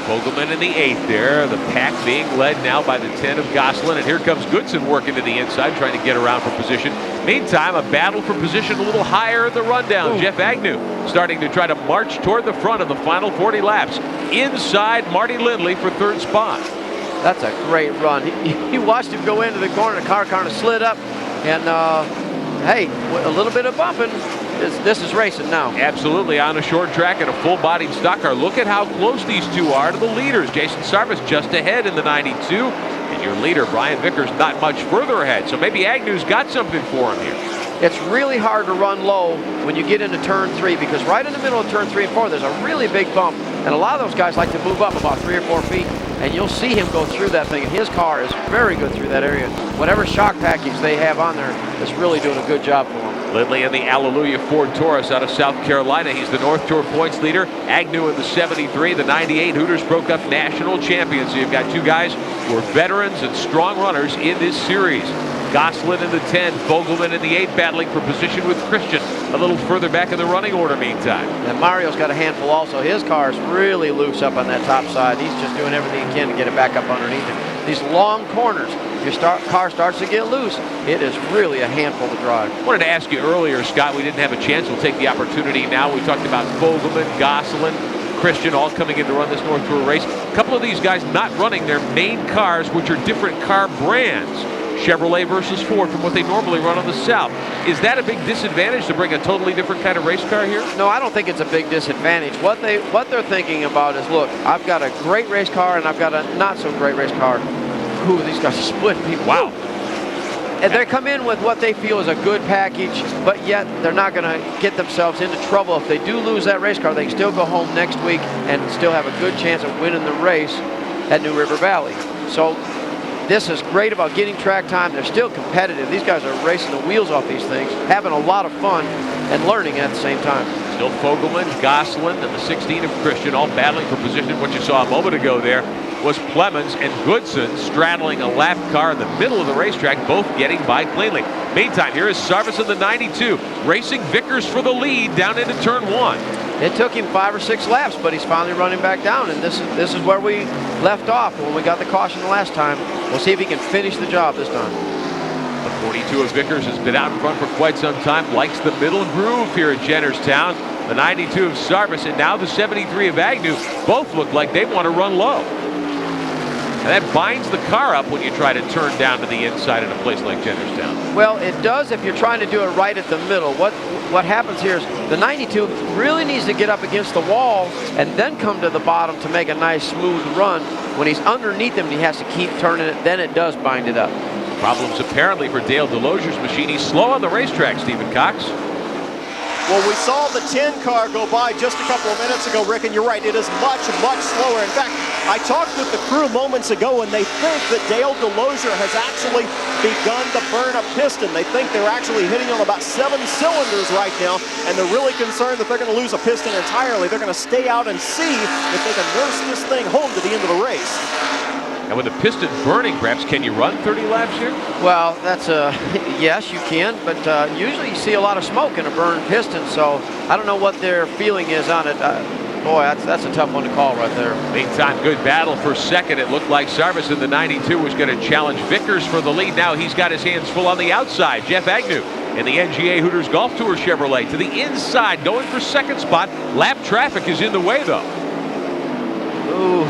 Speaker 2: Fogelman in the 8th there, the pack being led now by the 10 of Goslin, and here comes Goodson working to the inside, trying to get around for position. Meantime, a battle for position a little higher in the rundown. Jeff Agnew starting to try to march toward the front of the final 40 laps. Inside Marty Lindley for third spot.
Speaker 5: That's a great run. He watched him go into the corner. The car kind of slid up. And, hey, a little bit of bumping. This is racing now.
Speaker 2: Absolutely, on a short track and a full-bodied stock car. Look at how close these two are to the leaders. Jason Sarvis just ahead in the 92. And your leader, Brian Vickers, not much further ahead. So maybe Agnew's got something for him here.
Speaker 5: It's really hard to run low when you get into turn 3, because right in the middle of turn 3 and 4, there's a really big bump. And a lot of those guys like to move up about 3 or 4 feet. And you'll see him go through that thing. And his car is very good through that area. Whatever shock package they have on there is really doing a good job for him.
Speaker 2: Lindley in the Alleluia Ford Taurus out of South Carolina. He's the North Tour points leader. Agnew in the 73, the 98 Hooters Pro Cup national champion. So you've got two guys who are veterans and strong runners in this series. Gosselin in the 10, Fogelman in the 8, battling for position with Christian a little further back in the running order meantime.
Speaker 5: And Mario's got a handful also. His car is really loose up on that top side. He's just doing everything he can to get it back up underneath him. These long corners, your car starts to get loose. It is really a handful to drive.
Speaker 2: I wanted to ask you earlier, Scott, we didn't have a chance. We'll take the opportunity now. We talked about Fogelman, Gosselin, Christian all coming in to run this North Tour race. A couple of these guys not running their main cars, which are different car brands. Chevrolet versus Ford from what they normally run on the South. Is that a big disadvantage to bring a totally different kind of race car here?
Speaker 5: No, I don't think it's a big disadvantage. What they're thinking about is, look, I've got a great race car and I've got a not so great race car. Ooh, these guys are splitting people.
Speaker 2: Wow.
Speaker 5: And they come in with what they feel is a good package, but yet they're not going to get themselves into trouble. If they do lose that race car, they can still go home next week and still have a good chance of winning the race at New River Valley. So this is great about getting track time. They're still competitive. These guys are racing the wheels off these things, having a lot of fun and learning at the same time.
Speaker 2: Still Fogelman, Gosselin, and the 16 of Christian all battling for position. What you saw a moment ago there was Plemons and Goodson straddling a lap car in the middle of the racetrack, both getting by cleanly. Meantime, here is Sarvis in the 92, racing Vickers for the lead down into turn 1.
Speaker 5: It took him 5 or 6 laps, but he's finally running back down, and this is where we left off when we got the caution the last time. We'll see if he can finish the job this time.
Speaker 2: The 42 of Vickers has been out in front for quite some time, likes the middle groove here at Jennerstown. The 92 of Sarvis and now the 73 of Agnew both look like they want to run low. And that binds the car up when you try to turn down to the inside in a place like Jennerstown.
Speaker 5: Well, it does if you're trying to do it right at the middle. What happens here is the 92 really needs to get up against the wall and then come to the bottom to make a nice smooth run. When he's underneath him, he has to keep turning it, then it does bind it up.
Speaker 2: Problems apparently for Dale DeLogier's machine. He's slow on the racetrack, Stephen Cox.
Speaker 17: Well, we saw the 10 car go by just a couple of minutes ago, Rick, and you're right, it is much, much slower. In fact, I talked with the crew moments ago, and they think that Dale DeLozier has actually begun to burn a piston. They think they're actually hitting on about 7 cylinders right now, and they're really concerned that they're going to lose a piston entirely. They're going to stay out and see if they can nurse this thing home to the end of the race.
Speaker 2: And with the piston burning, perhaps, can you run 30 laps here?
Speaker 5: Well, that's yes, you can, but usually you see a lot of smoke in a burned piston, so I don't know what their feeling is on it. Boy, that's a tough one to call right there.
Speaker 2: Meantime, good battle for second. It looked like Sarvis in the 92 was going to challenge Vickers for the lead. Now he's got his hands full on the outside. Jeff Agnew in the NGA Hooters Golf Tour Chevrolet to the inside, going for second spot. Lap traffic is in the way, though.
Speaker 5: Ooh.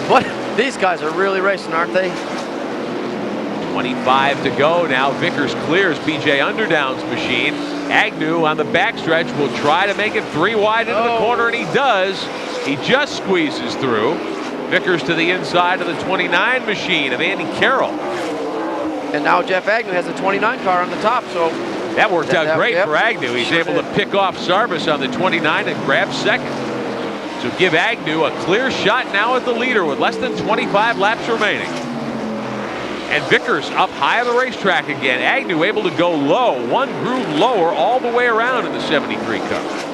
Speaker 5: What? These guys are really racing, aren't they?
Speaker 2: 25 to go now. Vickers clears BJ Underdown's machine. Agnew on the backstretch will try to make it 3 wide into the corner, and he does. He just squeezes through. Vickers to the inside of the 29 machine of Andy Carroll.
Speaker 5: And now Jeff Agnew has a 29 car on the top, so
Speaker 2: that worked out great for Agnew. He's able to pick off Sarvis on the 29 and grab second. So give Agnew a clear shot now at the leader with less than 25 laps remaining. And Vickers up high on the racetrack again. Agnew able to go low, 1 groove lower all the way around in the 73 car.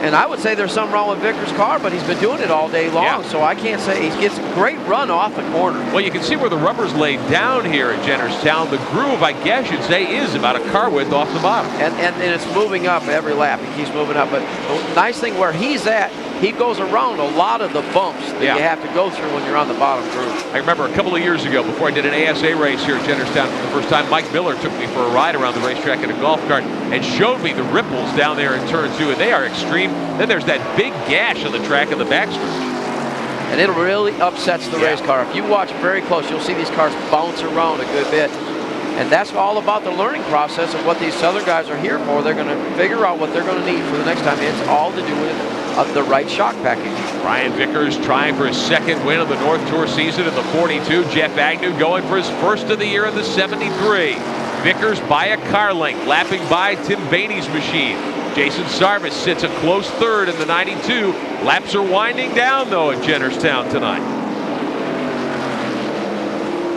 Speaker 5: And I would say there's something wrong with Vickers' car, but he's been doing it all day long, so I can't say. He gets a great run off the corner.
Speaker 2: Well, you can see where the rubber's laid down here at Jennerstown. The groove, I guess you'd say, is about a car width off the bottom.
Speaker 5: And it's moving up every lap. He keeps moving up. But the nice thing where he's at, he goes around a lot of the bumps that you have to go through when you're on the bottom groove.
Speaker 2: I remember a couple of years ago, before I did an ASA race here at Jennerstown for the first time, Mike Miller took me for a ride around the racetrack in a golf cart and showed me the ripples down there in turn 2, and they are extreme. Then there's that big gash on the track in the backstretch.
Speaker 5: And it really upsets the race car. If you watch very close, you'll see these cars bounce around a good bit. And that's all about the learning process of what these Southern guys are here for. They're going to figure out what they're going to need for the next time. It's all to do with the right shock package.
Speaker 2: Brian Vickers trying for his second win of the North Tour season in the 42. Jeff Agnew going for his first of the year in the 73. Vickers by a car length, lapping by Tim Bainey's machine. Jason Sarvis sits a close third in the 92. Laps are winding down, though, at Jennerstown tonight.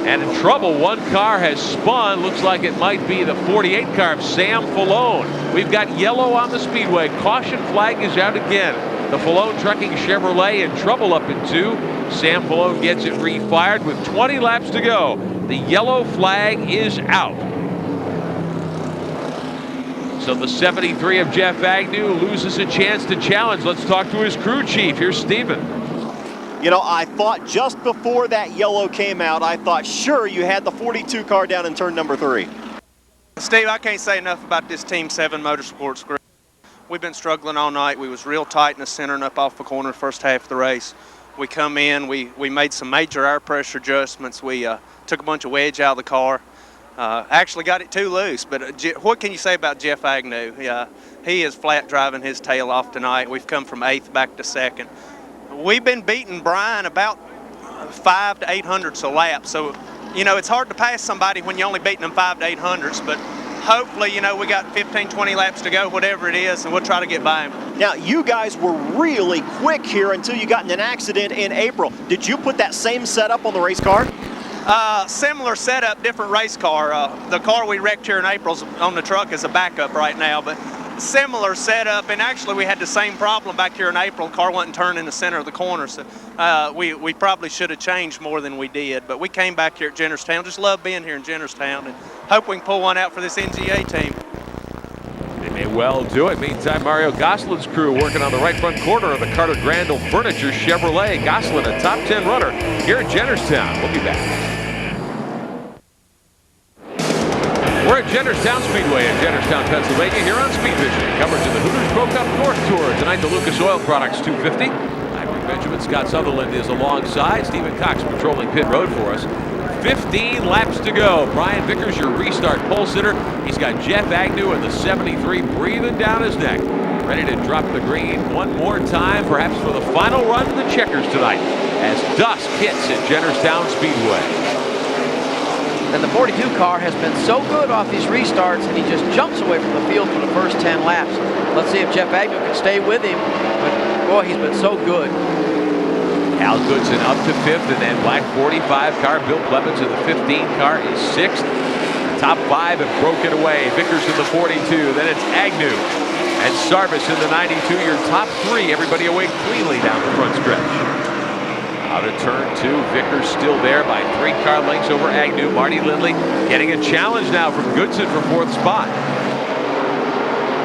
Speaker 2: And in trouble, one car has spun. Looks like it might be the 48 car of Sam Falone. We've got yellow on the speedway. Caution flag is out again. The Falone Trucking Chevrolet in trouble up in 2. Sam Falone gets it refired with 20 laps to go. The yellow flag is out. So the 73 of Jeff Agnew loses a chance to challenge. Let's talk to his crew chief. Here's Steven.
Speaker 17: You know, I thought just before that yellow came out, I thought, sure, you had the 42 car down in turn number 3.
Speaker 20: Steve, I can't say enough about this Team 7 Motorsports group. We've been struggling all night. We was real tight in the center and up off the corner first half of the race. We come in, we made some major air pressure adjustments. We took a bunch of wedge out of the car. Actually got it too loose, but what can you say about Jeff Agnew? He is flat driving his tail off tonight. We've come from 8th back to 2nd. We've been beating Brian about 5 to 800ths a lap, so you know it's hard to pass somebody when you're only beating them 5 to 800ths, but hopefully, you know, we got 15, 20 laps to go, whatever it is, and we'll try to get by him.
Speaker 17: Now, you guys were really quick here until you got in an accident in April. Did you put that same setup on the race car?
Speaker 20: Similar setup, different race car. The car we wrecked here in April's on the truck is a backup right now, but similar setup, and actually we had the same problem back here in April. The car wasn't turning in the center of the corner, so we probably should have changed more than we did, but we came back here at Jennerstown. Just love being here in Jennerstown and hope we can pull one out for this NGA team.
Speaker 2: They may well do it. Meantime, Mario Gosselin's crew working on the right front corner of the Carter Grandel Furniture Chevrolet. Gosselin, a top 10 runner here at Jennerstown. We'll be back. We're at Jennerstown Speedway in Jennerstown, Pennsylvania, here on Speed Vision. Coverage of the Hooters Pro Cup North Tour. Tonight, the Lucas Oil Products 250. I'm Rick Benjamin. Scott Sutherland is alongside. Stephen Cox patrolling pit road for us. 15 laps to go. Brian Vickers, your restart pole sitter. He's got Jeff Agnew in the 73 breathing down his neck. Ready to drop the green one more time, perhaps for the final run of the checkers tonight, as dusk hits at Jennerstown Speedway.
Speaker 5: And the 42 car has been so good off these restarts, and he just jumps away from the field for the first 10 laps. Let's see if Jeff Agnew can stay with him. But boy, he's been so good.
Speaker 2: Al Goodson up to 5th, and then black 45 car. Bill Clemens in the 15 car is 6th. The top 5 have broken away. Vickers in the 42. Then it's Agnew and Sarvis in the 92. Your top 3, everybody away cleanly down the front stretch. Out of turn 2, Vickers still there by 3 car lengths over Agnew. Marty Lindley getting a challenge now from Goodson for 4th spot.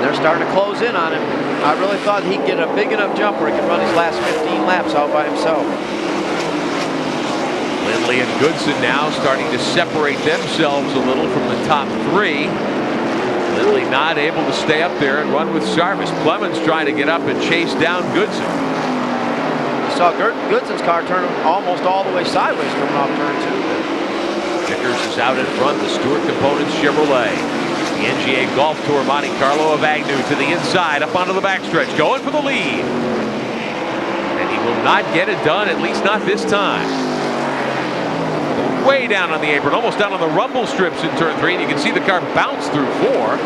Speaker 5: They're starting to close in on him. I really thought he'd get a big enough jump where he could run his last 15 laps out by himself.
Speaker 2: Lindley and Goodson now starting to separate themselves a little from the top 3. Lindley not able to stay up there and run with Sarvis. Clemens trying to get up and chase down Goodson.
Speaker 5: Saw Goodson's car turn almost all the way sideways coming off turn 2.
Speaker 2: Vickers is out in front, the Stewart Components Chevrolet. The NGA Golf Tour Monte Carlo of Agnew to the inside, up onto the backstretch, going for the lead. And he will not get it done, at least not this time. Way down on the apron, almost down on the rumble strips in turn 3, and you can see the car bounce through 4.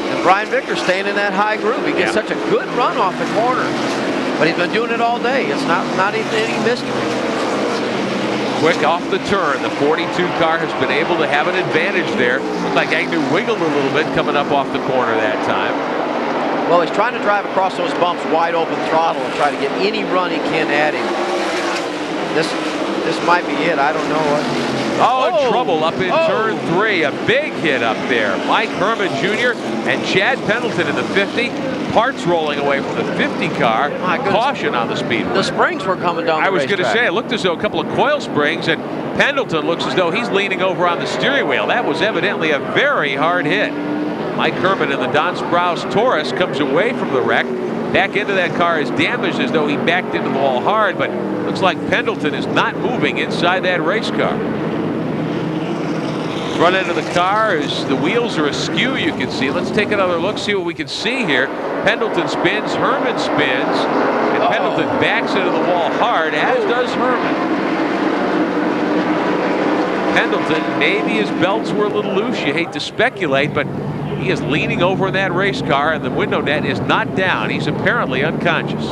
Speaker 5: And Brian Vickers staying in that high groove. He gets such a good run off the corner. But he's been doing it all day. It's not even any mystery.
Speaker 2: Quick off the turn. The 42 car has been able to have an advantage there. Looks like Agnew wiggled a little bit coming up off the corner that time.
Speaker 5: Well, he's trying to drive across those bumps wide open throttle and try to get any run he can at him. This This might be it. I don't know what.
Speaker 2: Oh, trouble up in turn 3. A big hit up there. Mike Herman Jr. and Chad Pendleton in the 50. Parts rolling away from the 50 car. Caution on the speedway.
Speaker 5: The springs were coming down
Speaker 2: I was going to say, it looked as though a couple of coil springs, and Pendleton looks as though he's leaning over on the steering wheel. That was evidently a very hard hit. Mike Herman in the Don Sprouse Taurus comes away from the wreck. Back into that car is damaged as though he backed into the wall hard, but looks like Pendleton is not moving inside that race car. Front end of the car is the wheels are askew, you can see. Let's take another look, see what we can see here. Pendleton spins, Herman spins, and Pendleton backs into the wall hard, as does Herman. Pendleton, maybe his belts were a little loose. You hate to speculate, but he is leaning over in that race car, and the window net is not down. He's apparently unconscious.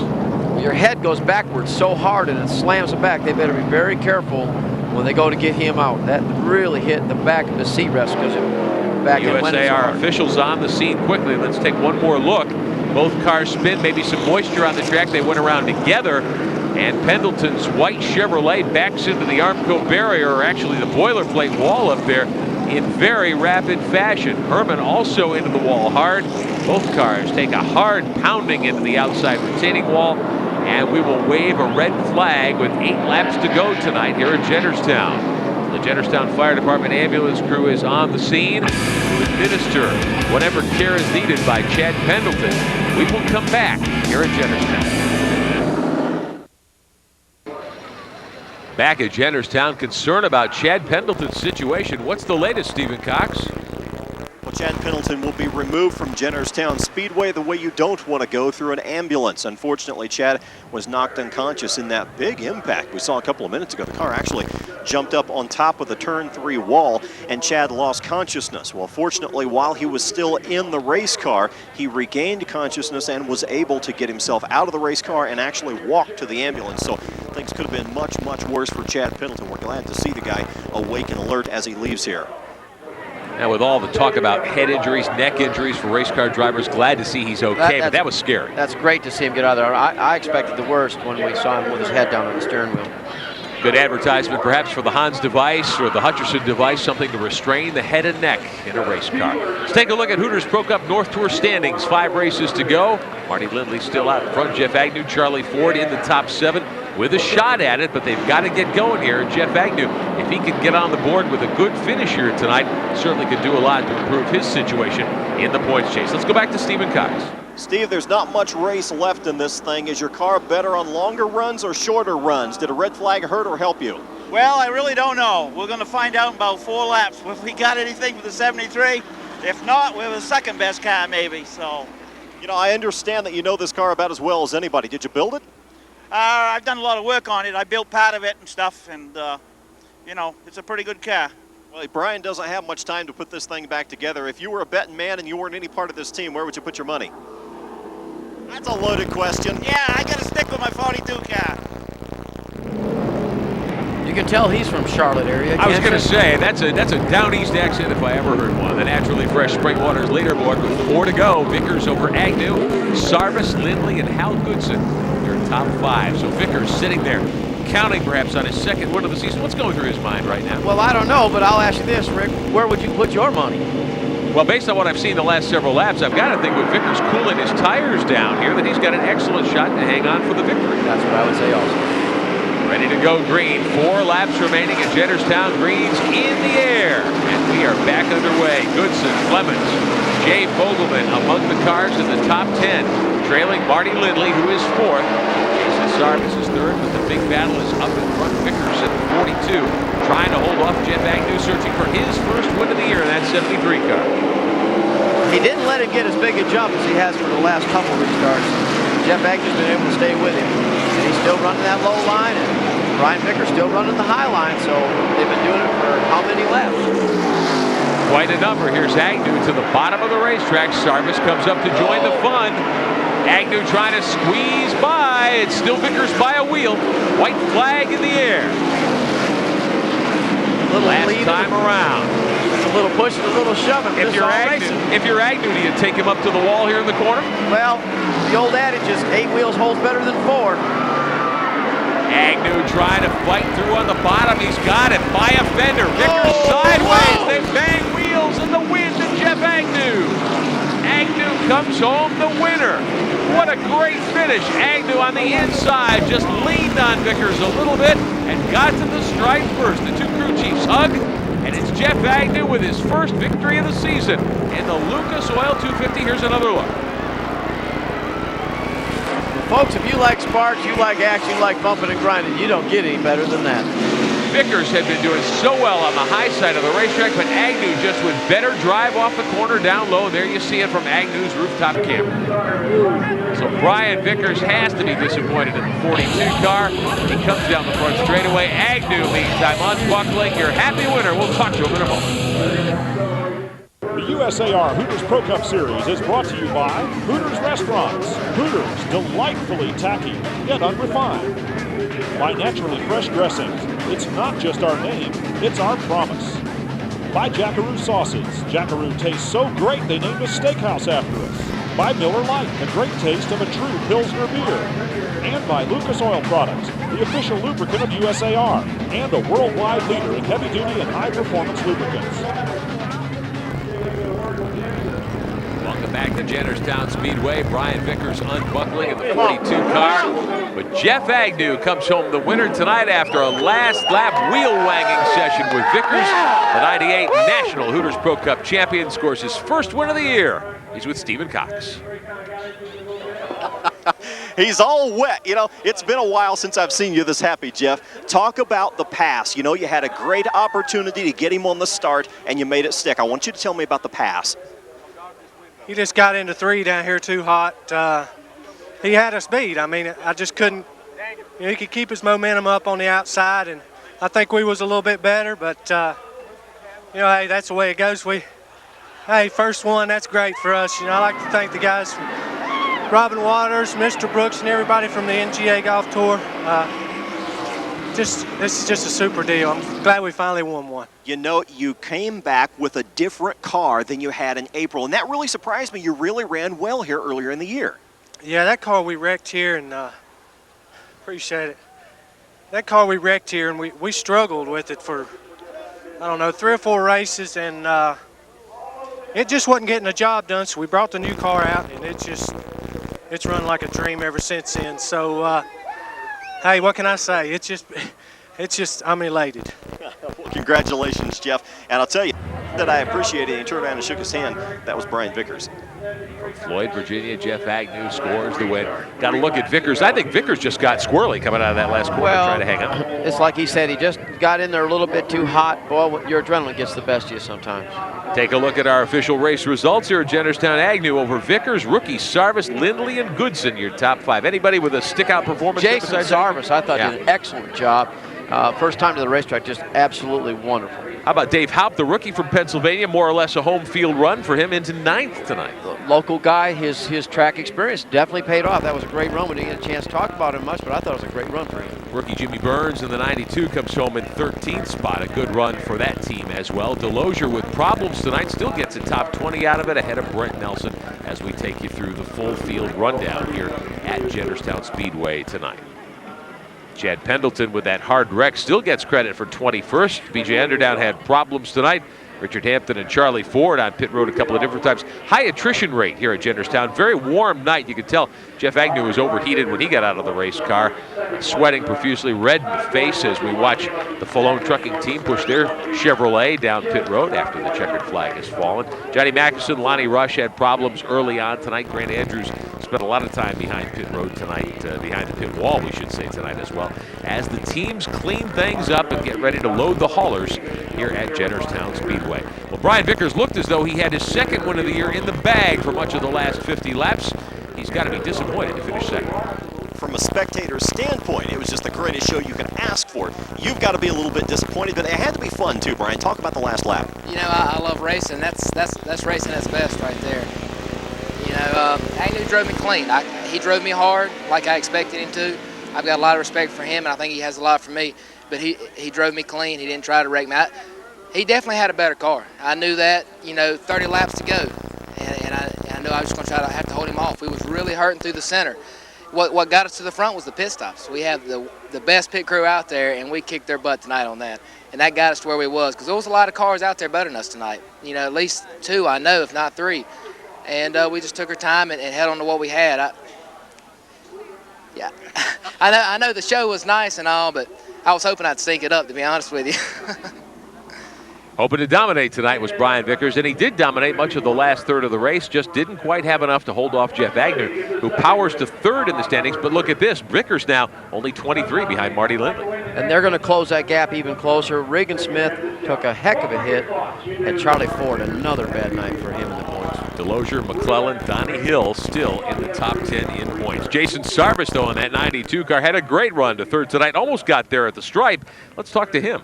Speaker 5: Your head goes backwards so hard and it slams it back. They better be very careful when they go to get him out. That really hit the back of the seat rest because it back in
Speaker 2: USAR officials on the scene quickly. Let's take one more look. Both cars spin, maybe some moisture on the track. They went around together, and Pendleton's white Chevrolet backs into the Armco barrier, or actually the boilerplate wall up there, in very rapid fashion. Herman also into the wall hard. Both cars take a hard pounding into the outside retaining wall, and we will wave a red flag with 8 laps to go tonight here at Jennerstown. The Jennerstown Fire Department ambulance crew is on the scene to administer whatever care is needed by Chad Pendleton. We will come back here at Jennerstown. Back at Jennerstown, concern about Chad Pendleton's situation. What's the latest, Stephen Cox?
Speaker 3: Well, Chad Pendleton will be removed from Jennerstown Speedway the way you don't want to go, through an ambulance. Unfortunately, Chad was knocked unconscious in that big impact we saw a couple of minutes ago. The car actually jumped up on top of the turn 3 wall, and Chad lost consciousness. Well, fortunately, while he was still in the race car, he regained consciousness and was able to get himself out of the race car and actually walk to the ambulance. So things could have been much, much worse for Chad Pendleton. We're glad to see the guy awake and alert as he leaves here.
Speaker 2: Now, with all the talk about head injuries, neck injuries for race car drivers, glad to see he's okay, but that was scary.
Speaker 5: That's great to see him get out of there. I expected the worst when we saw him with his head down on the steering wheel.
Speaker 2: Good advertisement perhaps for the Hans device or the Hutcherson device, something to restrain the head and neck in a race car. Let's take a look at Hooters Pro Cup North Tour standings. 5 races to go. Marty Lindley still out in front. Jeff Agnew, Charlie Ford in the top 7 with a shot at it, but they've got to get going here. Jeff Agnew, if he can get on the board with a good finish here tonight, certainly could do a lot to improve his situation in the points chase. Let's go back to Stephen Cox.
Speaker 17: Steve, there's not much race left in this thing. Is your car better on longer runs or shorter runs? Did a red flag hurt or help you?
Speaker 21: Well, I really don't know. We're going to find out in about 4 laps if we got anything for the 73. If not, we're the second best car maybe. So,
Speaker 17: you know, I understand that you know this car about as well as anybody. Did you build it?
Speaker 21: I've done a lot of work on it. I built part of it and stuff, and you know, it's a pretty good car.
Speaker 17: Well, Brian doesn't have much time to put this thing back together. If you were a betting man and you weren't any part of this team, where would you put your money? That's a loaded question.
Speaker 21: Yeah, I got to stick with my 42 car.
Speaker 5: You can tell he's from Charlotte area.
Speaker 2: I was going to say, that's a down east accent if I ever heard one. The Naturally Fresh Spring Waters leaderboard with 4 to go. Vickers over Agnew, Sarvis, Lindley, and Hal Goodson. They're top 5. So Vickers sitting there, counting perhaps on his second win of the season. What's going through his mind right now?
Speaker 5: Well, I don't know, but I'll ask you this, Rick. Where would you put your money?
Speaker 2: Well, based on what I've seen the last several laps, I've got to think with Vickers cooling his tires down here that he's got an excellent shot to hang on for the victory.
Speaker 5: That's what I would say also.
Speaker 2: Ready to go green. 4 laps remaining at Jennerstown. Greens in the air. And we are back underway. Goodson, Clemens, Jay Fogelman among the cars in the top 10. Trailing Marty Lindley, who is 4th. Jason Sarvis is 3rd, but the big battle is up in front. Vickers at 42. Trying to hold off Jeff Agnew, searching for his first win of the year in that 73 car.
Speaker 5: He didn't let him get as big a jump as he has for the last couple restarts. Jeff Agnew's been able to stay with him. And he's still running that low line, and Brian Vickers still running the high line, so they've been doing it for how many laps?
Speaker 2: Quite a number. Here's Agnew to the bottom of the racetrack. Sarvis comes up to join the fun. Agnew trying to squeeze by. It's still Vickers by a wheel. White flag in the air. Last time around.
Speaker 5: A little pushing, a little shoving.
Speaker 2: If you're Agnew, do you take him up to the wall here in the corner?
Speaker 5: Well, the old adage is 8 wheels holds better than 4.
Speaker 2: Agnew trying to fight through on the bottom. He's got it by a fender. Vickers sideways. They bang wheels in the wind to Jeff Agnew. Agnew comes home the winner. What a great finish. Agnew on the inside just leaned on Vickers a little bit and got to the stripe first. The two crew chiefs hug, and it's Jeff Agnew with his first victory of the season in the Lucas Oil 250. Here's another look.
Speaker 5: Folks, if you like sparks, you like action, you like bumping and grinding, you don't get any better than that.
Speaker 2: Vickers had been doing so well on the high side of the racetrack, but Agnew just with better drive off the corner down low. There you see it from Agnew's rooftop camera. So Brian Vickers has to be disappointed in the 42 car. He comes down the front straightaway. Agnew, meantime, unbuckling. Your happy winner. We'll talk to him in a moment.
Speaker 7: The USAR Hooters Pro Cup Series is brought to you by Hooters Restaurants. Hooters, delightfully tacky, yet unrefined. By Naturally Fresh Dressings. It's not just our name, it's our promise. By Jackaroo Sauces. Jackaroo tastes so great they named a steakhouse after us. By Miller Lite, the great taste of a true Pilsner beer. And by Lucas Oil Products, the official lubricant of USAR, and a worldwide leader in heavy-duty and high-performance lubricants.
Speaker 2: Welcome back to Jennerstown Speedway. Brian Vickers unbuckling in the 42 car. But Jeff Agnew comes home the winner tonight after a last lap wheel-wagging session with Vickers. The 98 National Hooters Pro Cup champion scores his first win of the year. He's with Stephen Cox.
Speaker 3: He's all wet. You know, it's been a while since I've seen you this happy, Jeff. Talk about the pass. You know, you had a great opportunity to get him on the start, and you made it stick. I want you to tell me about the pass.
Speaker 13: He just got into 3 down here too hot. He had us beat. I mean, I just couldn't. You know, he could keep his momentum up on the outside, and I think we was a little bit better. But you know, hey, that's the way it goes. Hey, first one, that's great for us. You know, I like to thank the guys from Robin Waters, Mr. Brooks, and everybody from the NGA Golf Tour. This is just a super deal. I'm glad we finally won one.
Speaker 3: You know, you came back with a different car than you had in April, and that really surprised me. You really ran well here earlier in the year.
Speaker 13: Yeah, that car we wrecked here, and appreciate it. That car we wrecked here, and we struggled with it for, I don't know, 3 or 4 races, and it just wasn't getting the job done, so we brought the new car out, and it's run like a dream ever since then. So, hey, what can I say? It's just, I'm elated.
Speaker 3: Well, congratulations, Jeff. And I'll tell you that I appreciate it. He turned around and shook his hand. That was Brian Vickers.
Speaker 2: From Floyd, Virginia, Jeff Agnew scores the win. Got to look at Vickers. I think Vickers just got squirrely coming out of that last corner trying to hang on.
Speaker 5: It's like he said, he just got in there a little bit too hot. Boy, your adrenaline gets the best of you sometimes.
Speaker 2: Take a look at our official race results here at Jennerstown. Agnew over Vickers, rookie Sarvis, Lindley, and Goodson, your top 5. Anybody with a stick-out performance?
Speaker 5: Jason Sarvis, I thought, did an excellent job. First time to the racetrack, just absolutely wonderful.
Speaker 2: How about Dave Haupt, the rookie from Pennsylvania, more or less a home field run for him into 9th tonight.
Speaker 5: The local guy, his track experience definitely paid off. That was a great run. We didn't get a chance to talk about him much, but I thought it was a great run for him.
Speaker 2: Rookie Jimmy Burns in the 92 comes home in 13th spot. A good run for that team as well. Delosier with problems tonight still gets a top 20 out of it ahead of Brent Nelson as we take you through the full field rundown here at Jennerstown Speedway tonight. Chad Pendleton with that hard wreck still gets credit for 21st. BJ Underdown had problems tonight. Richard Hampton and Charlie Ford on pit road a couple of different times. High attrition rate here at Jennerstown. Very warm night. You could tell Jeff Agnew was overheated when he got out of the race car. Sweating profusely, red in the face as we watch the Falone trucking team push their Chevrolet down pit road after the checkered flag has fallen. Johnny Mackison, Lonnie Rush had problems early on tonight. Grant Andrews spent a lot of time behind pit road tonight, behind the pit wall, we should say, tonight as well, as the teams clean things up and get ready to load the haulers here at Jennerstown Speedway. Well, Brian Vickers looked as though he had his second win of the year in the bag for much of the last 50 laps. He's got to be disappointed to finish second.
Speaker 3: From a spectator's standpoint, it was just the greatest show you could ask for. You've got to be a little bit disappointed, but it had to be fun too, Brian. Talk about the last lap.
Speaker 4: You know, I love racing. That's racing at its best right there. You know, Agnew drove me clean. He drove me hard like I expected him to. I've got a lot of respect for him, and I think he has a lot for me. But he drove me clean. He didn't try to wreck me. He definitely had a better car. I knew that, you know, 30 laps to go. And I knew I was going to have to hold him off. We was really hurting through the center. what got us to the front was the pit stops. We have the best pit crew out there, and we kicked their butt tonight on that. And that got us to where we was, because there was a lot of cars out there better than us tonight. You know, at least 2, I know, if not 3. And we just took our time and held on to what we had. Yeah, I know the show was nice and all, but I was hoping I'd sync it up, to be honest with you.
Speaker 2: Hoping to dominate tonight was Brian Vickers, and he did dominate much of the last third of the race, just didn't quite have enough to hold off Jeff Agnew, who powers to 3rd in the standings. But look at this, Vickers now only 23 behind Marty Lindley.
Speaker 5: And they're going to close that gap even closer. Regan Smith took a heck of a hit, and Charlie Ford, another bad night for him in the points.
Speaker 2: Delosier, McClellan, Donnie Hill still in the top 10 in points. Jason Sarvis, though, in that 92 car, had a great run to 3rd tonight, almost got there at the stripe. Let's talk to him.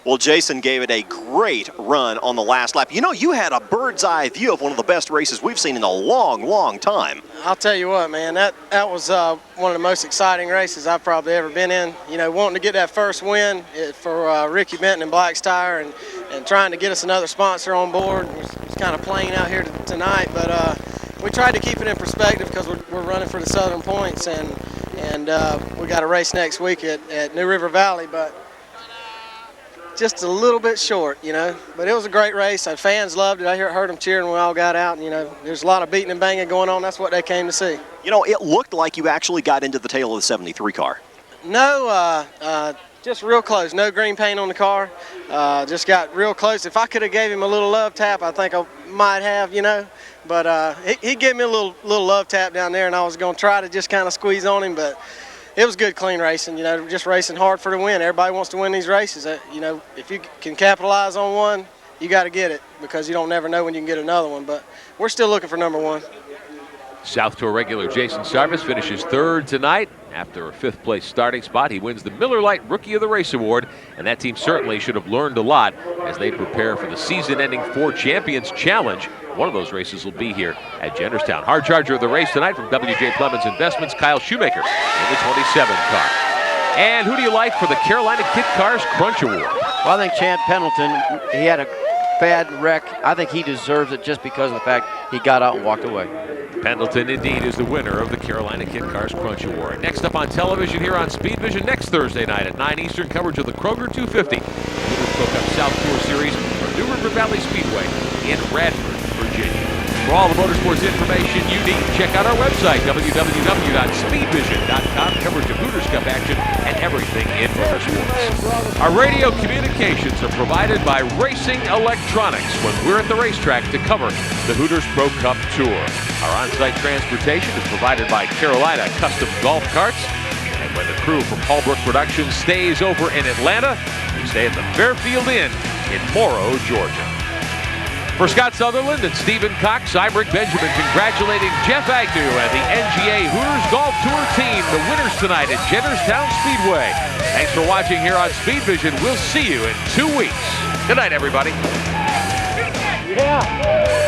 Speaker 3: Well, Jason gave it a great run on the last lap. You know, you had a bird's eye view of one of the best races we've seen in a long, long time.
Speaker 6: I'll tell you what, man, that was one of the most exciting races I've probably ever been in. You know, wanting to get that first win for Ricky Benton and Black's Tire, and trying to get us another sponsor on board. It was kind of plain out here tonight, but we tried to keep it in perspective because we're running for the Southern Points, and we got a race next week at New River Valley, but just a little bit short, you know. But it was a great race. Our fans loved it. I heard them cheering when we all got out. And, you know, there's a lot of beating and banging going on. That's what they came to see.
Speaker 3: You know, it looked like you actually got into the tail of the 73 car.
Speaker 6: No, just real close. No green paint on the car. Just got real close. If I could have gave him a little love tap, I think I might have, you know. But he gave me a little love tap down there, and I was going to try to just kind of squeeze on him, but it was good, clean racing, you know, just racing hard for the win. Everybody wants to win these races. You know, if you can capitalize on one, you got to get it, because you don't never know when you can get another one. But we're still looking for number 1.
Speaker 2: South Tour regular Jason Sarvis finishes 3rd tonight. After a 5th place starting spot, he wins the Miller Lite Rookie of the Race Award, and that team certainly should have learned a lot as they prepare for the season-ending 4 Champions Challenge. One of those races will be here at Jennerstown. Hard charger of the race tonight from W.J. Plemons Investments, Kyle Shoemaker in the 27 car. And who do you like for the Carolina Kit Cars Crunch Award?
Speaker 5: Well, I think Chad Pendleton, he had a bad wreck. I think he deserves it just because of the fact he got out and walked away.
Speaker 2: Pendleton, indeed, is the winner of the Carolina Kit Cars Crunch Award. Next up on television here on Speed Vision next Thursday night at 9 Eastern, coverage of the Kroger 250 Hooters Pro Cup South Tour Series from New River Valley Speedway in Radford, Virginia. For all the motorsports information you need, check out our website, www.speedvision.com, coverage of Hooters Cup action and everything in motorsports. Our radio communications are provided by Racing Electronics when we're at the racetrack to cover the Hooters Pro Cup Tour. Our on-site transportation is provided by Carolina Custom Golf Carts. And when the crew from Hallbrook Productions stays over in Atlanta, we stay at the Fairfield Inn in Morrow, Georgia. For Scott Sutherland and Stephen Cox, I'm Rick Benjamin congratulating Jeff Agnew and the NGA Hooters Golf Tour team, the winners tonight at Jennerstown Speedway. Thanks for watching here on Speed Vision. We'll see you in 2 weeks. Good night, everybody.
Speaker 6: Yeah.